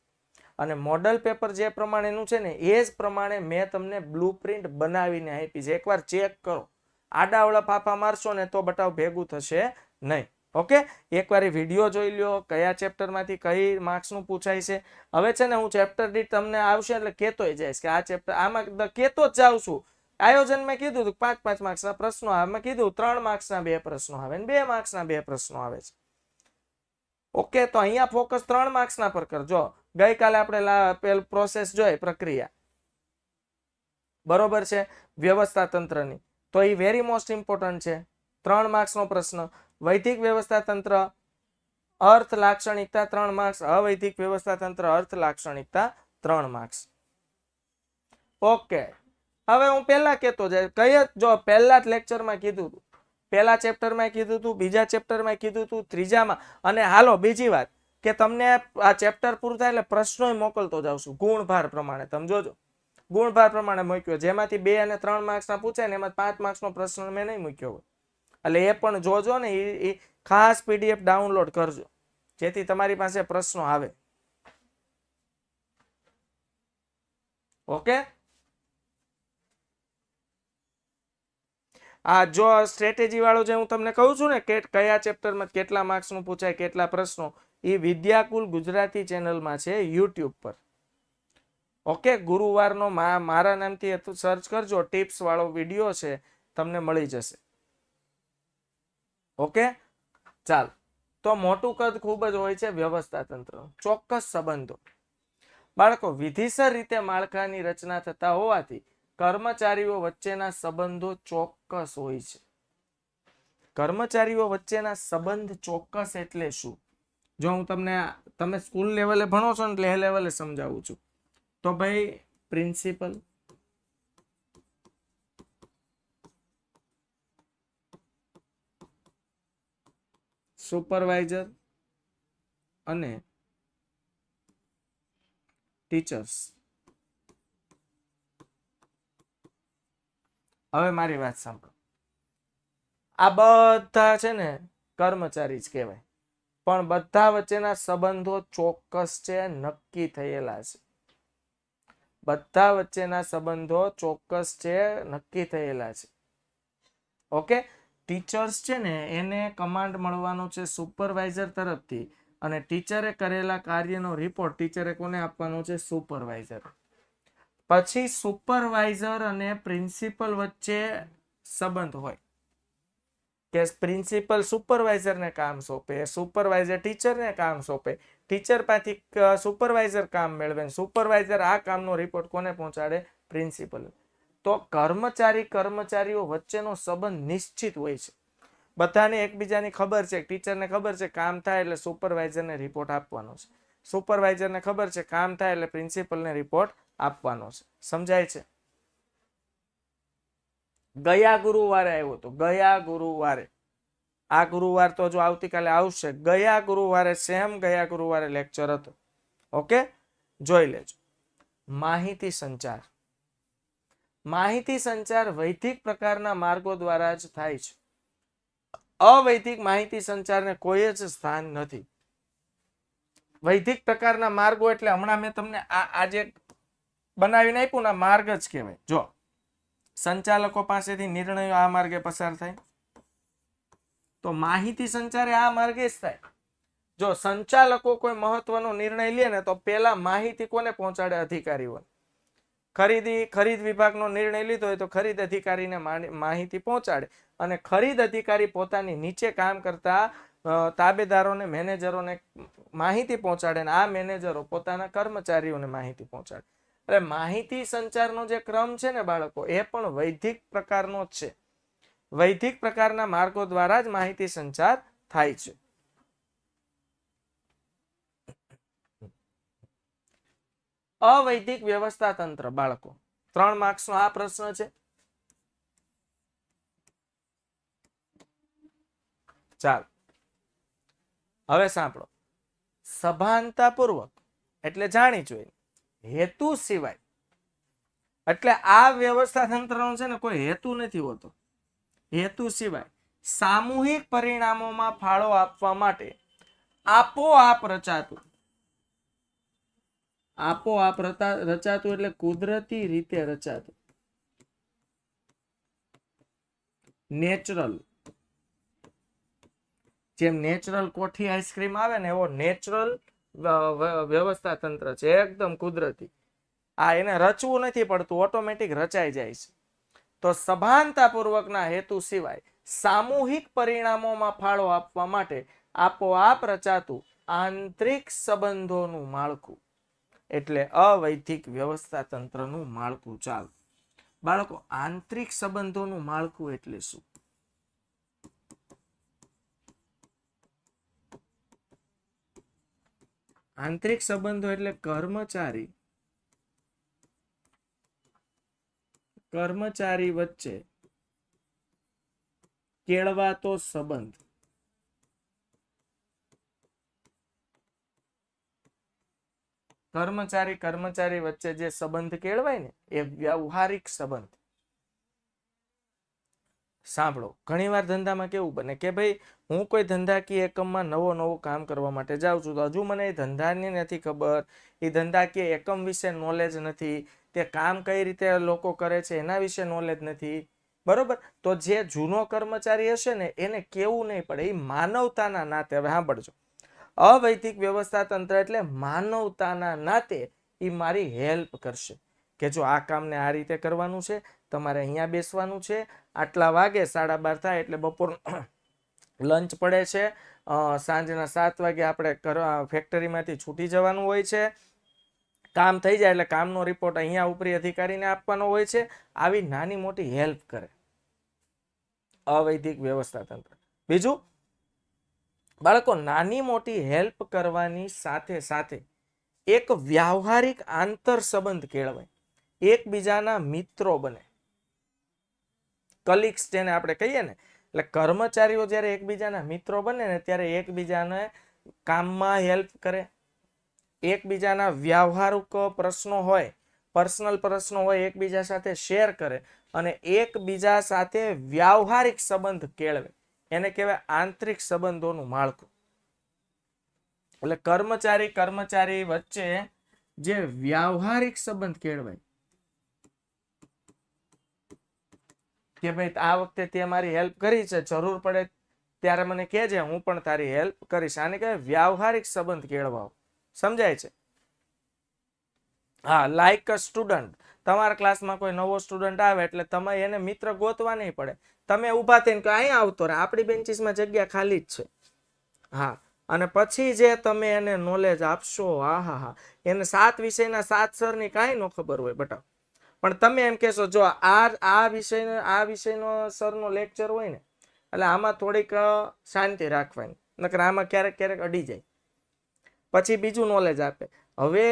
Speaker 1: અને મોડલ પેપર જે પ્રમાણેનું છે ને એ જ પ્રમાણે મેં તમને બ્લુ પ્રિન્ટ બનાવીને આપી છે. એકવાર ચેક કરો. આડાવડા ફાફા મારશો ને તો બટાવ ભેગું થશે નહીં. ઓકે, એકવાર વિડીયો જોઈ લ્યો કયા ચેપ્ટરમાંથી કઈ માર્ક્સનું પૂછાય છે. હવે છે ને હું ચેપ્ટર દીઠ તમને આવશે એટલે કહેતોય જઈશ કે આ ચેપ્ટર આમાં કહેતો જ જાઉં છું. આયોજન મેં કીધું હતું 5 માર્ક્સના પ્રશ્નો આવે, મેં કીધું 3 માર્ક્સના 2 પ્રશ્નો આવે ને 2 માર્ક્સના 2 પ્રશ્નો આવે છે. ઓકે, તો અહીંયા ફોકસ 3 માર્ક્સના પર કરજો. ગઈકાલે આપણે પેલ પ્રોસેસ જોઈ પ્રક્રિયા બરોબર છે વ્યવસ્થા તંત્રની, તો એ વેરી મોસ્ટ ઇમ્પોર્ટન્ટ છે. 3 માર્ક્સનો પ્રશ્ન. વૈદિક વ્યવસ્થા તંત્ર અર્થ લાક્ષણિકતા 3 માર્ક્સ, અવૈદિક વ્યવસ્થા તંત્ર અર્થ લાક્ષણિકતા 3 માર્ક્સ. ઓકે, હવે હું પહેલા કહેતો જાય કઈ જો પહેલા જ લેક્ચરમાં કીધું હતું, પહેલા ચેપ્ટરમાં કીધું હતું, બીજા ચેપ્ટરમાં કીધું હતું, ત્રીજામાં. અને હાલો બીજી વાત કે તમને આ ચેપ્ટર પૂરું થાય એટલે પ્રશ્નો મોકલતો જાઉં છું ગુણભાર પ્રમાણે. તમે જોજો ગુણભાર પ્રમાણે મૂક્યો, જેમાંથી 2 અને 3 માર્ક્સના પૂછાય ને એમાં 5 માર્ક્સનો પ્રશ્ન મેં નહીં મૂક્યો હોય. એટલે એ પણ જોજો ને. એ ખાસ પીડીએફ ડાઉનલોડ કરજો જેથી તમારી પાસે પ્રશ્નો આવે. ઓકે, આ જો સ્ટ્રેટેજી વાળો જે હું તમને કહું છું ને કે કયા ચેપ્ટરમાં કેટલા માર્ક્સનું પૂછાય કેટલા પ્રશ્નો, એ વિદ્યાકુલ ગુજરાતી ચેનલમાં છે યુટ્યુબ પર. ઓકે, ગુરુવારનો મારા નામથી સર્ચ કરજો, ટિપ્સ વાળો વિડીયો છે, તમને મળી જશે. ઓકે, ચાલ. તો મોટું કદ ખૂબ જ હોય છે વ્યવસ્થા તંત્ર. ચોક્કસ સંબંધો બાળકો વિધિસર રીતે માળખાની રચના થતા હોવાથી કર્મચારીઓ વચ્ચેના સંબંધો ચોક્કસ હોય છે. કર્મચારીઓ વચ્ચેના સંબંધ ચોક્કસ એટલે શું? જો હું તમે સ્કૂલ લેવલે ભણો છો ને એટલે એ લેવલે સમજાવું છું. તો ભાઈ પ્રિન્સિપલ, સુપરવાઇઝર અને ટીચર્સ. હવે મારી વાત સાંભળો. આ બધા છે ને કર્મચારી જ કહેવાય પણ બધા વચ્ચેના સંબંધો ચોક્કસ છે, નક્કી થયેલા છે. બધા વચ્ચેના સંબંધો ચોક્કસ છે, નક્કી થયેલા છે. ઓકે, ટીચર્સ છે ને એને કમાન્ડ મળવાનો છે સુપરવાઇઝર તરફથી, અને ટીચરે કરેલા કાર્યનો રિપોર્ટ ટીચરે કોને આપવાનો છે? સુપરવાઇઝર. પછી સુપરવાઇઝર અને પ્રિન્સિપલ વચ્ચે સંબંધ હોય કે પ્રિન્સિપલ સુપરવાઇઝરને કામ સોંપે, સુપરવાઇઝર ટીચરને કામ સોંપે, ટીચર પાસેથી સુપરવાઇઝર કામ મેળવે, સુપરવાઇઝર આ કામનો રિપોર્ટ કોને પહોંચાડે? પ્રિન્સિપલ. તો કર્મચારીઓ વચ્ચેનો સંબંધ નિશ્ચિત હોય છે. બધાને એકબીજાની ખબર છે, ટીચરને ખબર છે કામ થાય એટલે સુપરવાઇઝરને રિપોર્ટ આપવાનો છે, સુપરવાઇઝરને ખબર છે કામ થાય એટલે પ્રિન્સિપલને રિપોર્ટ આપવાનો છે. સમજાય છે? ગયા ગુરુવારે આવ્યો હતો, ગયા ગુરુવારે. આ ગુરુવાર તો જો આવતીકાલે આવશે. ગયા ગુરુવારે લેક્ચર હતો. ઓકે, જોઈ લેજો. માહિતી સંચાર. માહિતી સંચાર વૈધિક પ્રકારના માર્ગો દ્વારા જ થાય છે. અવૈધિક માહિતી સંચારને કોઈ જ સ્થાન નથી. વૈધિક પ્રકારના માર્ગો એટલે હમણાં મેં તમને આજે બનાવીને આપ્યું ને, માર્ગ જ કહેવાય. જો સંચાલકો પાસેથી નિર્ણયો આ માર્ગે પસાર થાય, તો માહિતી સંચાર આ માર્ગે જ થાય. જો સંચાલકો કોઈ મહત્વનો નિર્ણય લે ને તો પેલા માહિતી કોને પહોંચાડે? અધિકારીઓને. ખરીદ વિભાગનો નિર્ણય લીધો હોય તો ખરીદ અધિકારીને માહિતી પહોંચાડે, અને ખરીદ અધિકારી પોતાની નીચે કામ કરતા તાબેદારોને, મેનેજરોને માહિતી પહોંચાડે, અને આ મેનેજરો પોતાના કર્મચારીઓને માહિતી પહોંચાડે. એટલે માહિતી સંચારનો જે ક્રમ છે ને બાળકો, એ પણ વૈધિક પ્રકારનો જ છે. વૈધિક પ્રકારના માર્ગો દ્વારા જ માહિતી સંચાર થાય છે. અવૈધિક વ્યવસ્થા તંત્ર બાળકો, 3 માર્ક્સનો આ પ્રશ્ન છે. ચાલો હવે સાંભળો. સભાનતાપૂર્વક એટલે જાણી જોઈને, હેતુ સિવાય, એટલે આ વ્યવસ્થા તંત્રનો છે ને કોઈ હેતુ નથી હોતો. હેતુ સિવાય સામૂહિક પરિણામોમાં ફાળો આપવા માટે આપોઆપ રચાતું એટલે કુદરતી રીતે રચાતું, નેચરલ, જેમ નેચરલ કોઠી આઈસ્ક્રીમ આવે ને એવો નેચરલ વ્યવસ્થા તંત્ર છે, એકદમ કુદરતી. આ એને રચવું નથી પડતું, ઓટોમેટિક રચાઈ જાય છે. તો સભાનતાપૂર્વકના હેતુ સિવાય સામૂહિક પરિણામોમાં ફાળો આપવા માટે આપોઆપ રચાતું આંતરિક સંબંધોનું માળખું એટલે અવૈધિક વ્યવસ્થા તંત્રનું માળખું. ચાલો બાળકો, આંતરિક સંબંધોનું માળખું એટલે શું? આંતરિક સંબંધો એટલે કર્મચારી વચ્ચે કેળવાતો સંબંધ. કર્મચારી વચ્ચે જે સંબંધ કેળવાય ને એ વ્યવહારિક સંબંધ. સાંભળો, ઘણીવાર ધંધામાં કેવું બને કે ભાઈ હું કોઈ ધંધાકીય એકમમાં નવું કામ કરવા માટે જાઉં છું, તો હજુ મને એ ધંધાની નથી ખબર, એ ધંધાકીય એકમ વિશે નોલેજ નથી, તે કામ કઈ રીતે લોકો કરે છે એના વિશે નોલેજ નથી. બરોબર? તો જે જૂનો કર્મચારી હશે ને એને કેવું નહીં પડે, એ માનવતાના નાતે. હવે સાંભળજો, અવૈધિક વ્યવસ્થા તંત્ર એટલે માનવતાના નાતે એ મારી હેલ્પ કરશે કે જો આ કામને આ રીતે કરવાનું છે, તમારે અહીંયા બેસવાનું છે, આટલા વાગે 12:30 થાય એટલે બપોર લંચ પડે છે, સાંજના 7 વાગે આપણે ફેક્ટરીમાંથી છૂટી જવાનું હોય છે, કામ થઈ જાય એટલે કામનો રિપોર્ટ અહીંયા ઉપરી અધિકારીને આપવાનો હોય છે. આવી નાની મોટી હેલ્પ કરે અવૈધિક વ્યવસ્થા તંત્ર. બીજું બાળકો, નાની મોટી હેલ્પ કરવાની સાથે સાથે એક વ્યવહારિક આંતર સંબંધ કેળવાય, એકબીજાના મિત્રો બને, કલીગ્સ જેને આપણે કહીએ ને. એટલે કર્મચારીઓ જ્યારે એકબીજાના મિત્રો બને ને ત્યારે એકબીજાને કામમાં હેલ્પ કરે, એકબીજાના વ્યવહારિક પ્રશ્નો હોય, પર્સનલ પ્રશ્નો હોય, એકબીજા સાથે શેર કરે અને એકબીજા સાથે વ્યવહારિક સંબંધ કેળવે. એને કહેવાય આંતરિક સંબંધોનું માળખું. એટલે કર્મચારી વચ્ચે જે વ્યવહારિક સંબંધ કેળવાય કે ભાઈ આ વખતે તે મારી હેલ્પ કરી છે, જરૂર પડે ત્યારે મને કહેજે, હું પણ તારી હેલ્પ કરીશ. આને કહેવાય વ્યવહારિક સંબંધ કેળવાવો. સમજાય છે? હા, લાઈક અ સ્ટુડન્ટ. તમારા ક્લાસમાં કોઈ નવો સ્ટુડન્ટ આવે એટલે તમે એને મિત્ર ગોતવા નહીં પડે. તમે ઊભા થઈને કે અહીંયા આવતો રહે, આપણી બેન્ચીસમાં જગ્યા ખાલી જ છે. હા, અને પછી જે તમે એને નોલેજ આપશો, હા, એને 7 વિષયના 7 સરની કાંઈ ન ખબર હોય બટા, પણ તમે એમ કહેશો જો આ વિષયનો સરનો લેક્ચર હોય ને એટલે આમાં થોડીક શાંતિ રાખવાની, નકર આમાં ક્યારેક અડી જાય. પછી બીજું નોલેજ આપે. હવે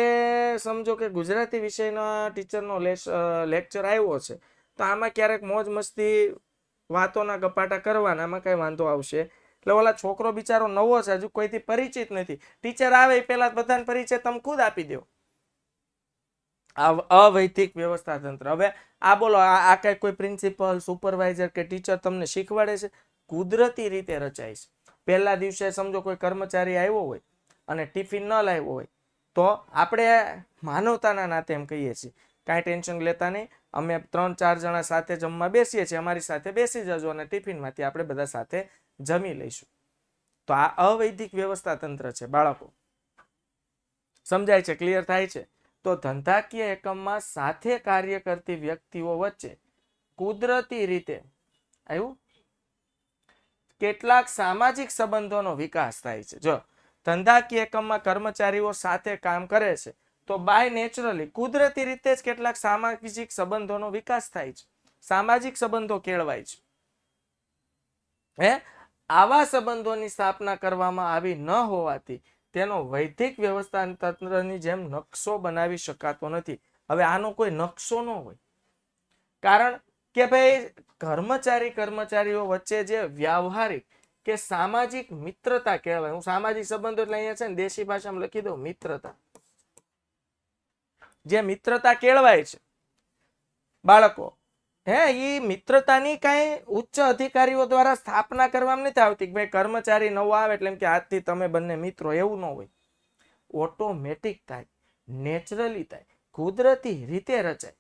Speaker 1: સમજો કે ગુજરાતી વિષયના ટીચરનો લેક્ચર આવ્યો છે, તો આમાં ક્યારેક મોજ મસ્તી વાતોના ગપાટા કરવાના, આમાં કઈ વાંધો આવશે? એટલે ઓલા છોકરો બિચારો નવો છે, હજુ કોઈથી પરિચિત નથી, ટીચર આવે પેલા બધાને પરિચય તમે ખુદ આપી દો. અવૈધિક વ્યવસ્થા તંત્ર. હવે આ બોલો, આ કઈ કોઈ પ્રિન્સિપલ, સુપરવાઇઝર કે ટીચર તમને શીખવાડે છે? કુદરતી રીતે રચાય છે. પહેલા દિવસે સમજો કોઈ કર્મચારી આવ્યો હોય અને ટિફિન ન લાવ્યો હોય, તો આપણે માનવતાના નાતે એમ કહીએ છીએ કાંઈ ટેન્શન લેતા નહીં, અમે 3-4 જણા સાથે જમવા બેસીએ છીએ, અમારી સાથે બેસી જજો અને ટિફિનમાંથી આપણે બધા સાથે જમી લઈશું. તો આ અવૈધિક વ્યવસ્થા તંત્ર છે બાળકો. સમજાય છે? ક્લિયર થાય છે? તો ધંધાકીય એકમમાં સાથે કાર્ય કરતી વ્યક્તિઓ વચ્ચે કુદરતી રીતે આવ્યું કેટલાક સામાજિક સંબંધોનો વિકાસ થાય છે. જો ધંધાકીય એકમમાં કર્મચારીઓ સાથે કામ કરે છે તો બાય નેચરલી કુદરતી રીતે જ કેટલાક સામાજિક સંબંધોનો વિકાસ થાય છે, સામાજિક સંબંધો કેળવાય છે. આવા સંબંધોની સ્થાપના કરવામાં આવી ન હોવાથી તેનો વૈધિક વ્યવસ્થા તંત્રની જેમ નકશો બનાવી શકાતો નથી. હવે આનો કોઈ નકશો ન હોય, કારણ કે ભાઈ કર્મચારીઓ વચ્ચે જે વ્યવહારિક કે સામાજિક મિત્રતા કહેવાય. હું સામાજિક સંબંધો એટલે અહીંયા છે ને દેશી ભાષામાં લખી દઉં મિત્રતા. જે મિત્રતા કેળવાય છે બાળકો, એ મિત્રતાની કઈ ઉચ્ચ અધિકારીઓ દ્વારા સ્થાપના કરવામાં નથી આવતી. ભાઈ કર્મચારી નવો આવે એટલે એમ કે આજથી તમે બંને મિત્રો, એવું ન હોય. ઓટોમેટિક થાય, નેચરલી થાય, કુદરતી રીતે રચાય.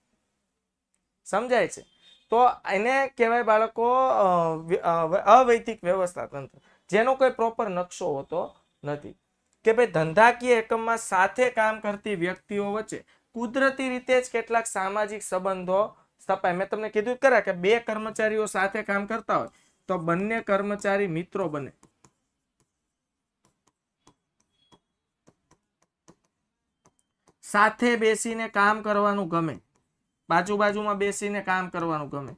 Speaker 1: સમજાય છે? તો એને કહેવાય બાળકો અવૈધિક વ્યવસ્થા તંત્ર, જેનો કોઈ પ્રોપર નકશો હોતો નથી. કે ભાઈ ધંધાકીય એકમમાં સાથે કામ કરતી વ્યક્તિઓ વચ્ચે કુદરતી રીતે જ કેટલાક સામાજિક સંબંધો સ્થપાય. મેં તમને કીધું ખરા કે 2 કર્મચારીઓ સાથે કામ કરતા હોય તો બંને કર્મચારી મિત્રો બને. સાથે બેસીને કામ કરવાનું ગમે, બાજુમાં બેસીને કામ કરવાનું ગમે.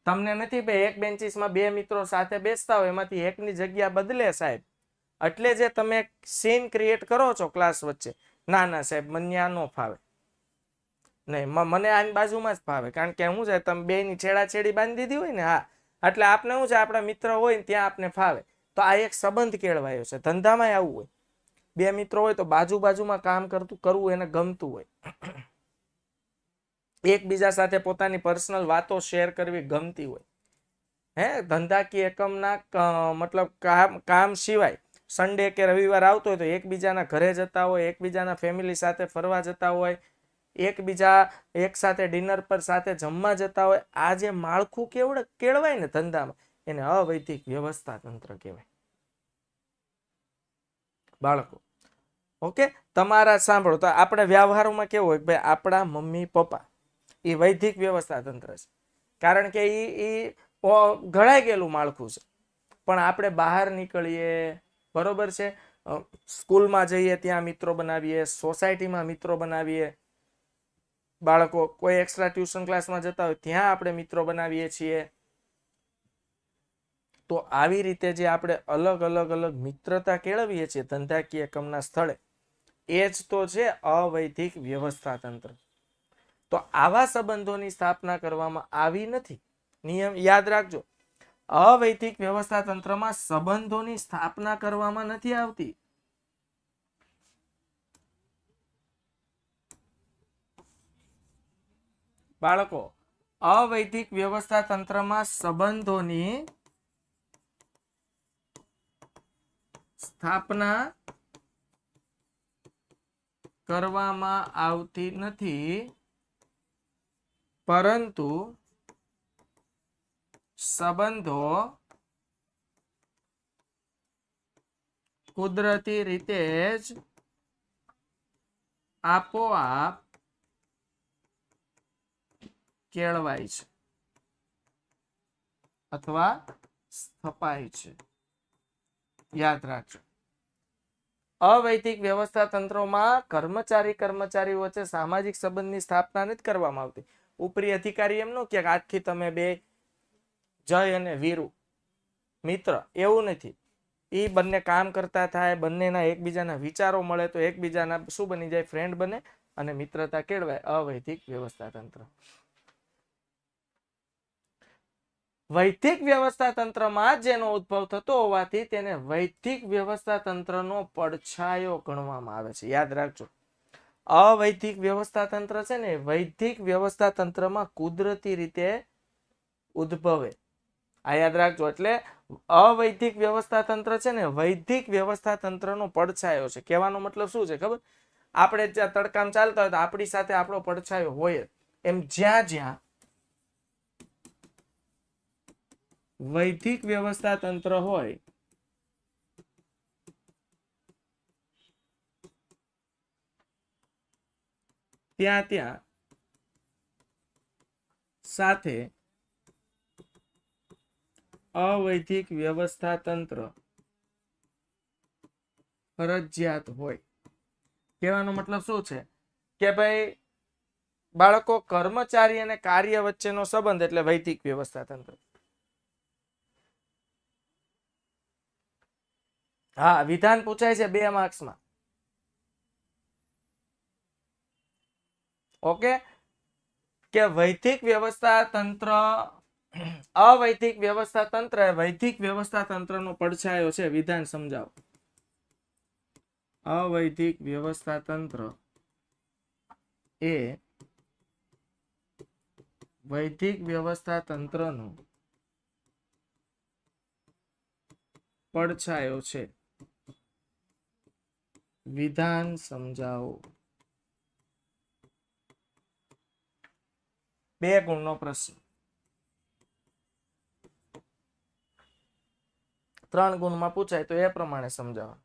Speaker 1: તમને નથી ભાઈ એક બેન્ચીસમાં 2 મિત્રો સાથે બેસતા હોય, એમાંથી એકની જગ્યા બદલે સાહેબ, એટલે જે તમે સીન ક્રિએટ કરો છો ક્લાસ વચ્ચે, ના સાહેબ મને આ ન ફાવે, નહીં મને આની બાજુમાં જ ફાવે. કારણ કે શું છે, તમે બેની છેડાછેડી બાંધી દીધી હોય ને, હા, એટલે આપણે શું છે, આપણા મિત્ર હોય ને ત્યાં આપણે ફાવે. તો આ એક સંબંધ કેળવાયો છે. ધંધામાં આવું હોય, 2 મિત્રો હોય તો બાજુમાં કામ કરવું એને ગમતું હોય, એકબીજા સાથે પોતાની પર્સનલ વાતો શેર કરવી ગમતી હોય. ધંધાકીય એકમના મતલબ કામ સિવાય સન્ડે કે રવિવાર આવતો હોય તો એકબીજાના ઘરે જતા હોય, એકબીજાના ફેમિલી સાથે ફરવા જતા હોય, એક સાથે ડિનર પર સાથે જમવા જતા હોય. આ જે માળખું કેળવાય ને ધંધામાં, એને અવૈધિક વ્યવસ્થા તંત્ર કહેવાય બાળકો. ઓકે, તમારા સાંભળો તો આપણે વ્યવહારોમાં કેવું હોય, ભાઈ આપણા મમ્મી પપ્પા એ વૈધિક વ્યવસ્થા તંત્ર છે, કારણ કે એ ઘડાઈ ગયેલું માળખું છે. પણ આપણે બહાર નીકળીએ, બરોબર છે, સ્કૂલમાં જઈએ ત્યાં મિત્રો બનાવીએ, સોસાયટીમાં મિત્રો બનાવીએ, બાળકો કોઈ એક્સ્ટ્રા ટ્યુશન ક્લાસમાં જતા હોય ત્યાં આપણે મિત્રો બનાવીએ છીએ. તો આવી રીતે જે આપણે અલગ મિત્રતા કેળવીએ છીએ ધંધાકીય એકમના સ્થળે, એ જ તો છે અવૈધિક વ્યવસ્થા તંત્ર. તો આવા સંબંધોની સ્થાપના કરવામાં આવી નથી. નિયમ યાદ રાખજો, અવૈધિક વ્યવસ્થા તંત્રમાં સંબંધોની સ્થાપના કરવામાં નથી આવતી. બાળકો, અવૈધિક વ્યવસ્થા તંત્રમાં સંબંધોની સ્થાપના કરવામાં આવતી નથી, પરંતુ સંબંધો કુદરતી રીતે જ આપોઆપ કેળવાય છે અથવા સ્થપાય છે. યાદ રાખજો, અવૈધિક વ્યવસ્થા તંત્રોમાં કર્મચારી વચ્ચે સામાજિક સંબંધની સ્થાપના નથી કરવામાં આવતી. ઉપરી અધિકારી એમ ન કે આજથી તમે બે જય અને વીરુ મિત્ર, એવું નથી. એ બંને કામ કરતા થાય, બંનેના એકબીજાના વિચારો મળે તો એકબીજાના શું બની જાય, ફ્રેન્ડ બને અને મિત્રતા કેળવાય. અવૈધિક વ્યવસ્થા તંત્ર. વૈધિક વ્યવસ્થા તંત્રમાં જેનો ઉદ્ભવ થતો હોવાથી તેને વૈધિક વ્યવસ્થા તંત્રનો પડછાયો ગણવામાં આવે છે. યાદ રાખજો, અવૈધિક વ્યવસ્થા તંત્ર છે ને વૈધિક વ્યવસ્થા તંત્રમાં કુદરતી રીતે ઉદ્ભવે. આ યાદ રાખજો. એટલે અવૈધિક વ્યવસ્થા તંત્ર છે ને વૈધિક વ્યવસ્થા તંત્રનો પડછાયો છે. કહેવાનો મતલબ શું છે ખબર? આપણે જ્યાં તડકામાં ચાલતા હોય તો આપણી સાથે આપણો પડછાયો હોય, એમ જ્યાં જ્યાં વૈધિક વ્યવસ્થા તંત્ર હોય ત્યાં ત્યાં સાથે અવૈધિક વ્યવસ્થા તંત્ર ફરજિયાત હોય. કહેવાનો મતલબ શું છે કે ભાઈ બાળકો, કર્મચારી અને કાર્ય વચ્ચેનો સંબંધ એટલે વૈધિક વ્યવસ્થા તંત્ર. હા, વિધાન પૂછાય છે 2 માર્ક્સમાં. ઓકે, કે વૈધિક વ્યવસ્થા તંત્ર, અવૈધિક વ્યવસ્થા તંત્ર વૈધિક વ્યવસ્થા તંત્રનો પડછાયો છે. વિધાન સમજાવો. અવૈધિક વ્યવસ્થા તંત્ર એ વૈધિક વ્યવસ્થા તંત્રનો પડછાયો છે. વિધાન સમજાવો. 2 ગુણનો પ્રશ્ન. 3 ગુણમાં પૂછાય તો એ પ્રમાણે સમજાવો.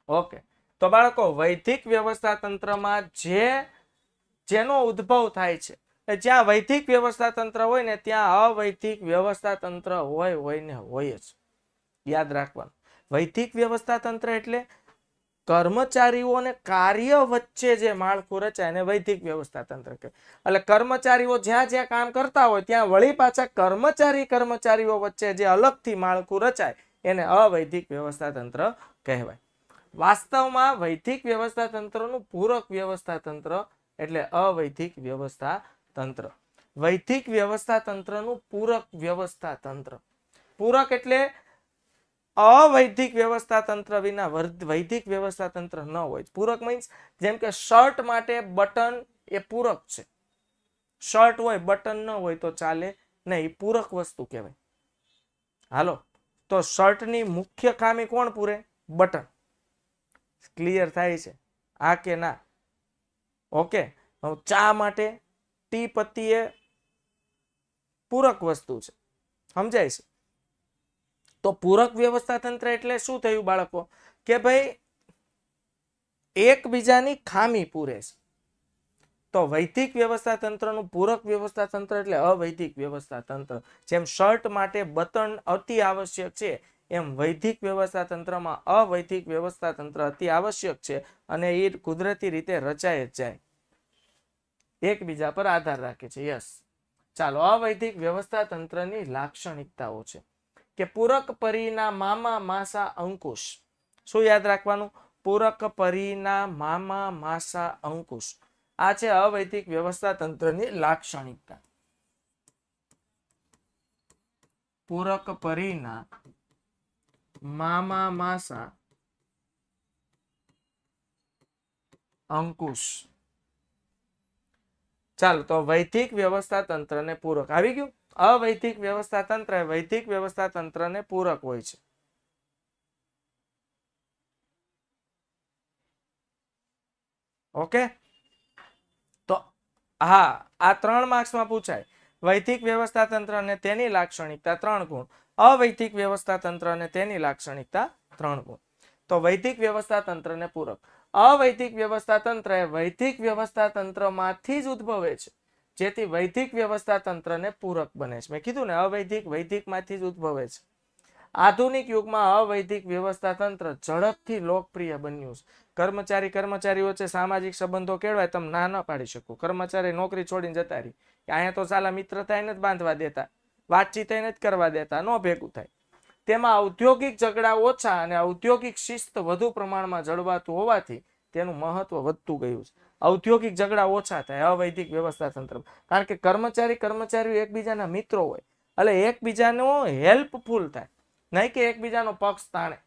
Speaker 1: ઓકે, તો બાળકો વૈધિક વ્યવસ્થા તંત્રમાં જેનો ઉદ્ભવ થાય છે, જ્યાં વૈધિક વ્યવસ્થા તંત્ર હોય ને ત્યાં અવૈધિક વ્યવસ્થા તંત્ર હોય ને હોય જ. યાદ રાખવાનું, વૈધિક વ્યવસ્થા તંત્ર એટલે કર્મચારીઓ અને કાર્ય વચ્ચે જે માળખું રચાય એને વૈધિક વ્યવસ્થા તંત્ર કહેવાય. એટલે કર્મચારીઓ જ્યાં જ્યાં કામ કરતા હોય ત્યાં વળી પાછા કર્મચારીઓ વચ્ચે જે અલગથી માળખું રચાય એને અવૈધિક વ્યવસ્થા તંત્ર કહેવાય. વાસ્તવમાં વૈધિક વ્યવસ્થા તંત્રનું પૂરક વ્યવસ્થા તંત્ર એટલે અવૈધિક વ્યવસ્થા તંત્ર. વૈધિક વ્યવસ્થા તંત્રનું પૂરક વ્યવસ્થા તંત્ર. પૂરક એટલે અવૈધિક વ્યવસ્થા તંત્ર વિના વૈધિક વ્યવસ્થા તંત્ર ન હોય. પૂરક મીન્સ જેમ કે શર્ટ માટે બટન એ પૂરક છે. શર્ટ હોય બટન ન હોય તો ચાલે નહીં, પૂરક વસ્તુ કહેવાય. હાલો, તો શર્ટની મુખ્ય ખામી કોણ પૂરે? બટન. ક્લિયર થાય છે આ કે ના? ઓકે, ચા માટે ટી પત્તી એ પૂરક વસ્તુ છે, સમજાય છે? તો પૂરક વ્યવસ્થા તંત્ર એટલે શું થયું બાળકો કે ભાઈ એકબીજાની ખામી પૂરે છે. તો વૈધિક વ્યવસ્થા તંત્રનું પૂરક વ્યવસ્થા તંત્ર એટલે અવૈધિક વ્યવસ્થા તંત્ર. જેમ શર્ટ માટે બટન અતિ આવશ્યક છે એમ વૈધિક વ્યવસ્થા તંત્રમાં અવૈધિક વ્યવસ્થા તંત્ર અતિ આવશ્યક છે અને એ કુદરતી રીતે રચાય જ જાય, એકબીજા પર આધાર રાખે છે. યસ, ચાલો, અવૈધિક વ્યવસ્થા તંત્રની લાક્ષણિકતાઓ છે કે પૂરક પરીના મામા માસા અંકુશ. શું યાદ રાખવાનું? પૂરક પરીના મામા માસા અંકુશ. આ છે અવૈધિક વ્યવસ્થા તંત્રની લાક્ષણિકતા. પૂરક પરીના મામા માસા અંકુશ. ચાલો, તો વૈધિક વ્યવસ્થા તંત્રને પૂરક આવી ગયું. અવૈધિક વ્યવસ્થા તંત્ર વૈધિક વ્યવસ્થા તંત્રને પૂરક હોય છે. ઓકે, તો હા, આ 3 માર્ક્સમાં પૂછાય. વૈધિક વ્યવસ્થા તંત્ર અને તેની લાક્ષણિકતા 3 ગુણ, અવૈધિક વ્યવસ્થા તંત્ર અને તેની લાક્ષણિકતા 3 ગુણ. તો વૈધિક વ્યવસ્થા તંત્રને પૂરક. અવૈધિક વ્યવસ્થા તંત્ર એ વૈધિક વ્યવસ્થા તંત્રમાંથી જ ઉદ્ભવે છે, જેથી વૈધિક વ્યવસ્થા તંત્રને પૂરક બને છે. મેં કીધું ને, અવૈધિક વૈધિકમાંથી જ ઉદ્ભવે છે. આધુનિક યુગમાં અવૈધિક વ્યવસ્થા તંત્ર ઝડપથી લોકપ્રિય બન્યું છે. કર્મચારી વચ્ચે સામાજિક સંબંધો કેળવાય, તમે ના ન પાડી શકો. કર્મચારી નોકરી છોડીને જતા રહી, અહીંયા તો સાલા મિત્રતા નથી બાંધવા દેતા, વાતચીત નથી કરવા દેતા, ન ભેગું થાય. તેમાં ઔદ્યોગિક ઝઘડા ઓછા અને ઔદ્યોગિક શિસ્ત વધુ પ્રમાણમાં જળવાતું હોવાથી તેનું મહત્વ વધતું ગયું છે. ઔદ્યોગિક ઝઘડા ઓછા થાય અવૈધિક વ્યવસ્થા તંત્ર, કારણ કે કર્મચારીઓ એકબીજાના મિત્રો હોય, એટલે એકબીજાનો હેલ્પફુલ થાય, નહીં કે એકબીજાનો પક્ષ તાણે.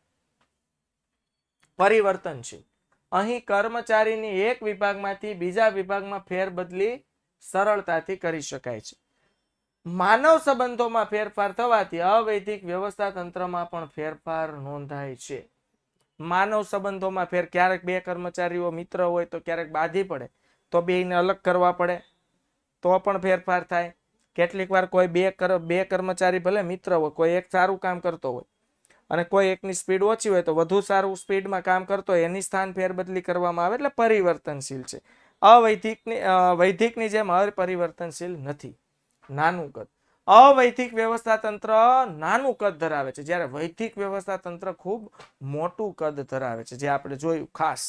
Speaker 1: પરિવર્તનશીલ. અહીં કર્મચારીની એક વિભાગમાંથી બીજા વિભાગમાં ફેરબદલી સરળતાથી કરી શકાય છે. માનવ સંબંધોમાં ફેરફાર થવાથી અવૈધિક વ્યવસ્થા તંત્રમાં પણ ફેરફાર નોંધાય છે. માનવ સંબંધોમાં ક્યારેક બે કર્મચારીઓ મિત્ર હોય તો ક્યારેક બાધી પડે, તો બેને અલગ કરવા પડે, તો પણ ફેરફાર થાય. કેટલીક વાર કોઈ બે કર્મચારી ભલે મિત્ર હોય, કોઈ એક સારું કામ કરતો હોય અને કોઈ એકની સ્પીડ ઓછી હોય તો વધુ સારું સ્પીડમાં કામ કરતો હોય, એની સ્થાન ફેરબદલી કરવામાં આવે, એટલે પરિવર્તનશીલ છે. વૈધિકની જેમ અપરિવર્તનશીલ નથી. નાનું કદ. અવૈધિક વ્યવસ્થા તંત્ર નાનું કદ ધરાવે છે, જ્યારે વૈધિક વ્યવસ્થા તંત્ર ખૂબ મોટું કદ ધરાવે છે, જે આપણે જોયું ખાસ.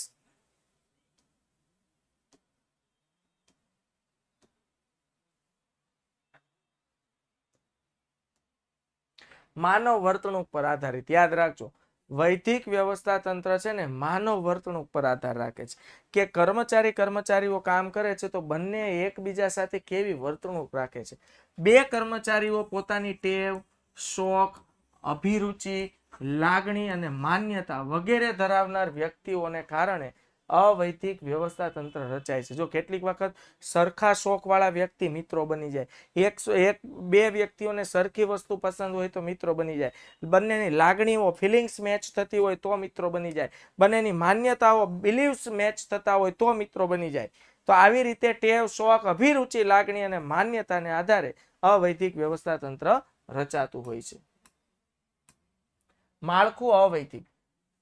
Speaker 1: માનવ વર્તણૂક પર આધારિત. યાદ રાખજો, વૈધિક વ્યવસ્થા તંત્ર છે ને માનવ વર્તણૂક પર આધાર રાખે છે, કે કર્મચારીઓ કામ કરે છે તો બંને એકબીજા સાથે કેવી વર્તણૂક રાખે છે. બે કર્મચારીઓ પોતાની ટેવ, શોખ, અભિરુચિ, લાગણી અને માન્યતા વગેરે ધરાવનાર વ્યક્તિઓને કારણે અવૈધિક વ્યવસ્થા તંત્ર રચાય છે. જો કેટલીક વખત સરખા શોખ વાળા વ્યક્તિ મિત્રો બની જાય, બે વ્યક્તિઓને સરખી વસ્તુ પસંદ હોય તો મિત્રો બની જાય, બંનેની લાગણીઓ ફિલિંગ્સ મેચ થતી હોય તો મિત્રો બની જાય, બંનેની માન્યતાઓ બિલીવ્સ મેચ થતા હોય તો મિત્રો બની જાય. તો આવી રીતે ટેવ, શોખ, અભિરુચિ, લાગણી અને માન્યતાને આધારે અવૈધિક વ્યવસ્થા તંત્ર રચાતું હોય છે. માળખું અવૈધિક.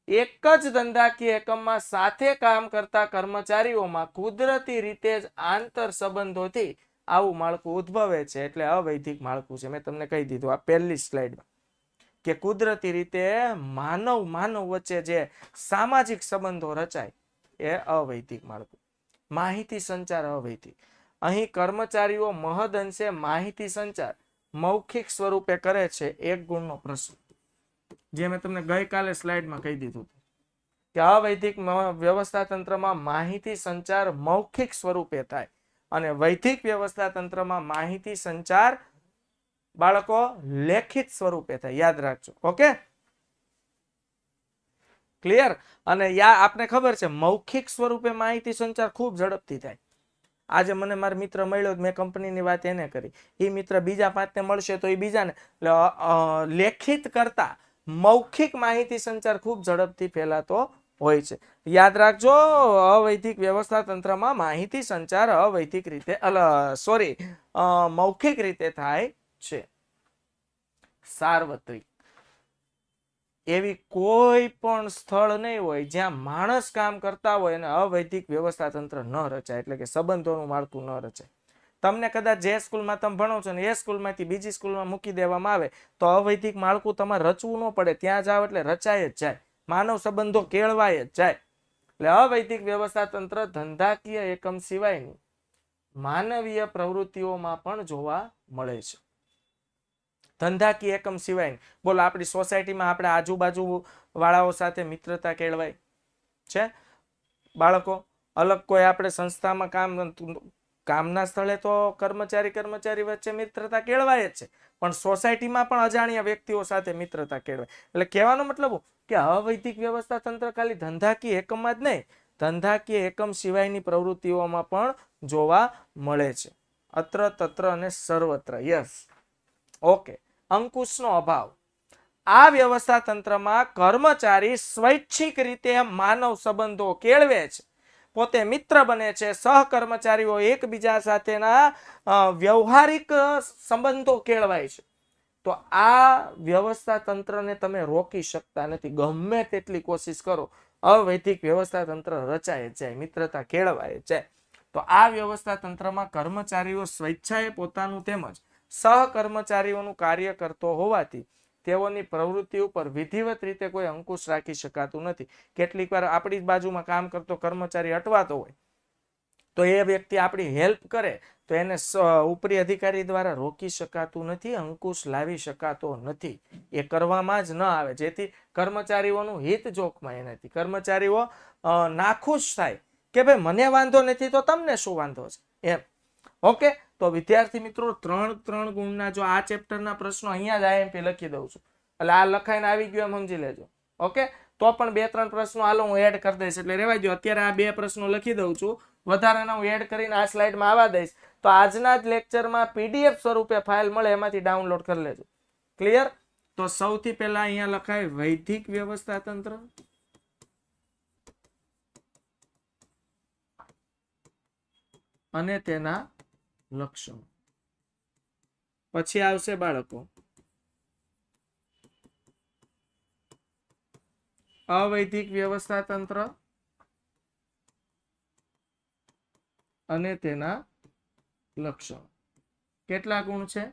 Speaker 1: એક જ ધંધાકીય એકમમાં સાથે કામ કરતા કર્મચારીઓમાં કુદરતી રીતે જ આંતર સંબંધોથી આવું માળખું ઉદ્ભવે છે, એટલે અવૈધિક માળખું છે. મેં તમને કહી દીધું આ પહેલી સ્લાઇડમાં, કે કુદરતી રીતે માનવ વચ્ચે જે સામાજિક સંબંધો રચાય એ અવૈધિક માળખું. માહિતી સંચાર અવૈધિક. અહીં કર્મચારીઓ મહદઅંશે માહિતી સંચાર મૌખિક સ્વરૂપે કરે છે. 1 ગુણનો પ્રશ્ન, જે મેં તમને ગઈકાલે સ્લાઇડમાં કહી દીધું કે અવૈધિક વ્યવસ્થા તંત્રમાં માહિતી સંચાર મૌખિક સ્વરૂપે થાય અને વૈધિક વ્યવસ્થા તંત્રમાં માહિતી સંચાર બાળકો લેખિત સ્વરૂપે થાય. યાદ રાખજો. Okay, clear? અને આપને ખબર છે મૌખિક સ્વરૂપે માહિતી સંચાર ખૂબ ઝડપથી થાય. આજે મને મારો મિત્ર મળ્યો, મેં કંપનીની વાત એને કરી, એ મિત્ર બીજા 5ને મળશે તો એ બીજાને. લેખિત કરતા મૌખિક માહિતી સંચાર ખૂબ ઝડપથી ફેલાતો હોય છે. યાદ રાખજો, અવૈધિક વ્યવસ્થા તંત્રમાં માહિતી સંચાર અવૈધિક રીતે મૌખિક રીતે થાય છે. સાર્વત્રિક. એવી કોઈ પણ સ્થળ નહીં હોય જ્યાં માણસ કામ કરતા હોય અને અવૈધિક વ્યવસ્થા તંત્ર ન રચાય, એટલે કે સંબંધોનું માળખું ન રચાય. તમને કદાચ જે સ્કૂલમાં તમે ભણો છો ને એ સ્કૂલમાંથી બીજી સ્કૂલમાં મૂકી દેવામાં આવે તો અવૈધિક માળખું તમારે રચવું ન પડે, ત્યાં જાવ એટલે રચાય જ જાય, માનવ સંબંધો કેળવાય જ જાય. એટલે અવૈધિક વ્યવસ્થા તંત્ર ધંધાકીય એકમ સિવાયની માનવીય પ્રવૃત્તિઓમાં પણ જોવા મળે છે. ધંધાકીય એકમ સિવાય, બોલો આપણી સોસાયટીમાં આપણે આજુબાજુ વાળાઓ સાથે મિત્રતા કેળવાય છે બાળકો. અલગ કોઈ આપણે સંસ્થામાં કામના સ્થળે તો કર્મચારી વચ્ચે મિત્રતા કેળવાય જ છે, પણ સોસાયટીમાં પણ અજાણ્યા વ્યક્તિઓ સાથે મિત્રતા કેળવાય. એટલે કહેવાનો મતલબ કે અવૈધિક વ્યવસ્થા તંત્ર ખાલી ધંધાકીય એકમમાં જ નહીં, ધંધાકીય એકમ સિવાયની પ્રવૃત્તિઓમાં પણ જોવા મળે છે. અત્ર, તત્ર અને સર્વત્ર. Yes, okay. અંકુશનો અભાવ. આ વ્યવસ્થા તંત્રમાં કર્મચારી સ્વૈચ્છિક રીતે માનવ સંબંધો કેળવે છે, પોતે મિત્ર બને છે, સહકર્મચારીઓ એકબીજા સાથેના વ્યવહારિક સંબંધો કેળવાય છે. તો આ વ્યવસ્થા તંત્રને તમે રોકી શકતા નથી. ગમે તેટલી કોશિશ કરો, અવૈધિક વ્યવસ્થા તંત્ર રચાય જાય, મિત્રતા કેળવાય જાય. તો આ વ્યવસ્થા તંત્રમાં કર્મચારીઓ સ્વેચ્છાએ પોતાનું તેમજ સહકર્મચારીઓનું કાર્ય કરતો હોવાથી તેઓની પ્રવૃત્તિ ઉપર વિધિવત રીતે કોઈ અંકુશ રાખી શકાતું નથી. કેટલીક વાર આપણી બાજુમાં કામ કરતો કર્મચારી અટવાતો હોય તો એ વ્યક્તિ આપણી હેલ્પ કરે તો એને ઉપરી અધિકારી દ્વારા રોકી શકાતું નથી, અંકુશ લાવી શકાતો નથી. એ કરવામાં જ ન આવે, જેથી કર્મચારીઓનું હિત જોખમાય નથી. કર્મચારીઓ નાખુશ થાય કે ભાઈ મને વાંધો નથી તો તમને શું વાંધો છે એમ. ઓકે, તો વિદ્યાર્થી મિત્રો 3 ગુણના જો આ ચેપ્ટરના પ્રશ્નો અહીંયા જ IMP લખી દઉં છું, એટલે આ લખાઈને આવી ગયો એમ સમજી લેજો. ઓકે, તો પણ 2-3 પ્રશ્નો હાલો હું એડ કરી દઈશ, એટલે રેવાય દો. અત્યારે આ 2 પ્રશ્નો લખી દઉં છું, વધારાના હું એડ કરીને આ સ્લાઇડમાં આવવા દઈશ. તો આજના જ લેક્ચરમાં PDF સ્વરૂપે ફાઇલ મળે, એમાંથી ડાઉનલોડ કરી લેજો. ક્લિયર? તો સૌથી પહેલા અહીંયા લખાય વૈધિક વ્યવસ્થા તંત્ર અને તેના લક્ષણો. પછી આવશે બાળકો અવૈધિક વ્યવસ્થા તંત્ર અને તેના લક્ષણો. કેટલા ગુણ છે?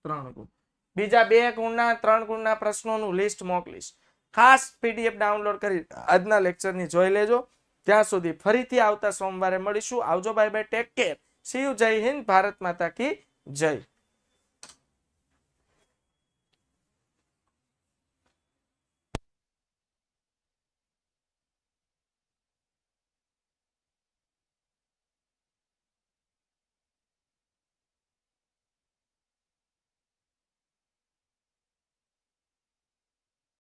Speaker 1: 3 ગુણ. બીજા 2 ગુણના 3 ગુણના પ્રશ્નોનું લિસ્ટ મોકલીશ. ખાસ PDF ડાઉનલોડ કરી આજના લેક્ચરની જોઈ લેજો. ત્યાં સુધી ફરીથી આવતા સોમવારે મળીશું. આવજો, bye bye, take care, C you, જય હિન્દ, ભારત માતા કી જય.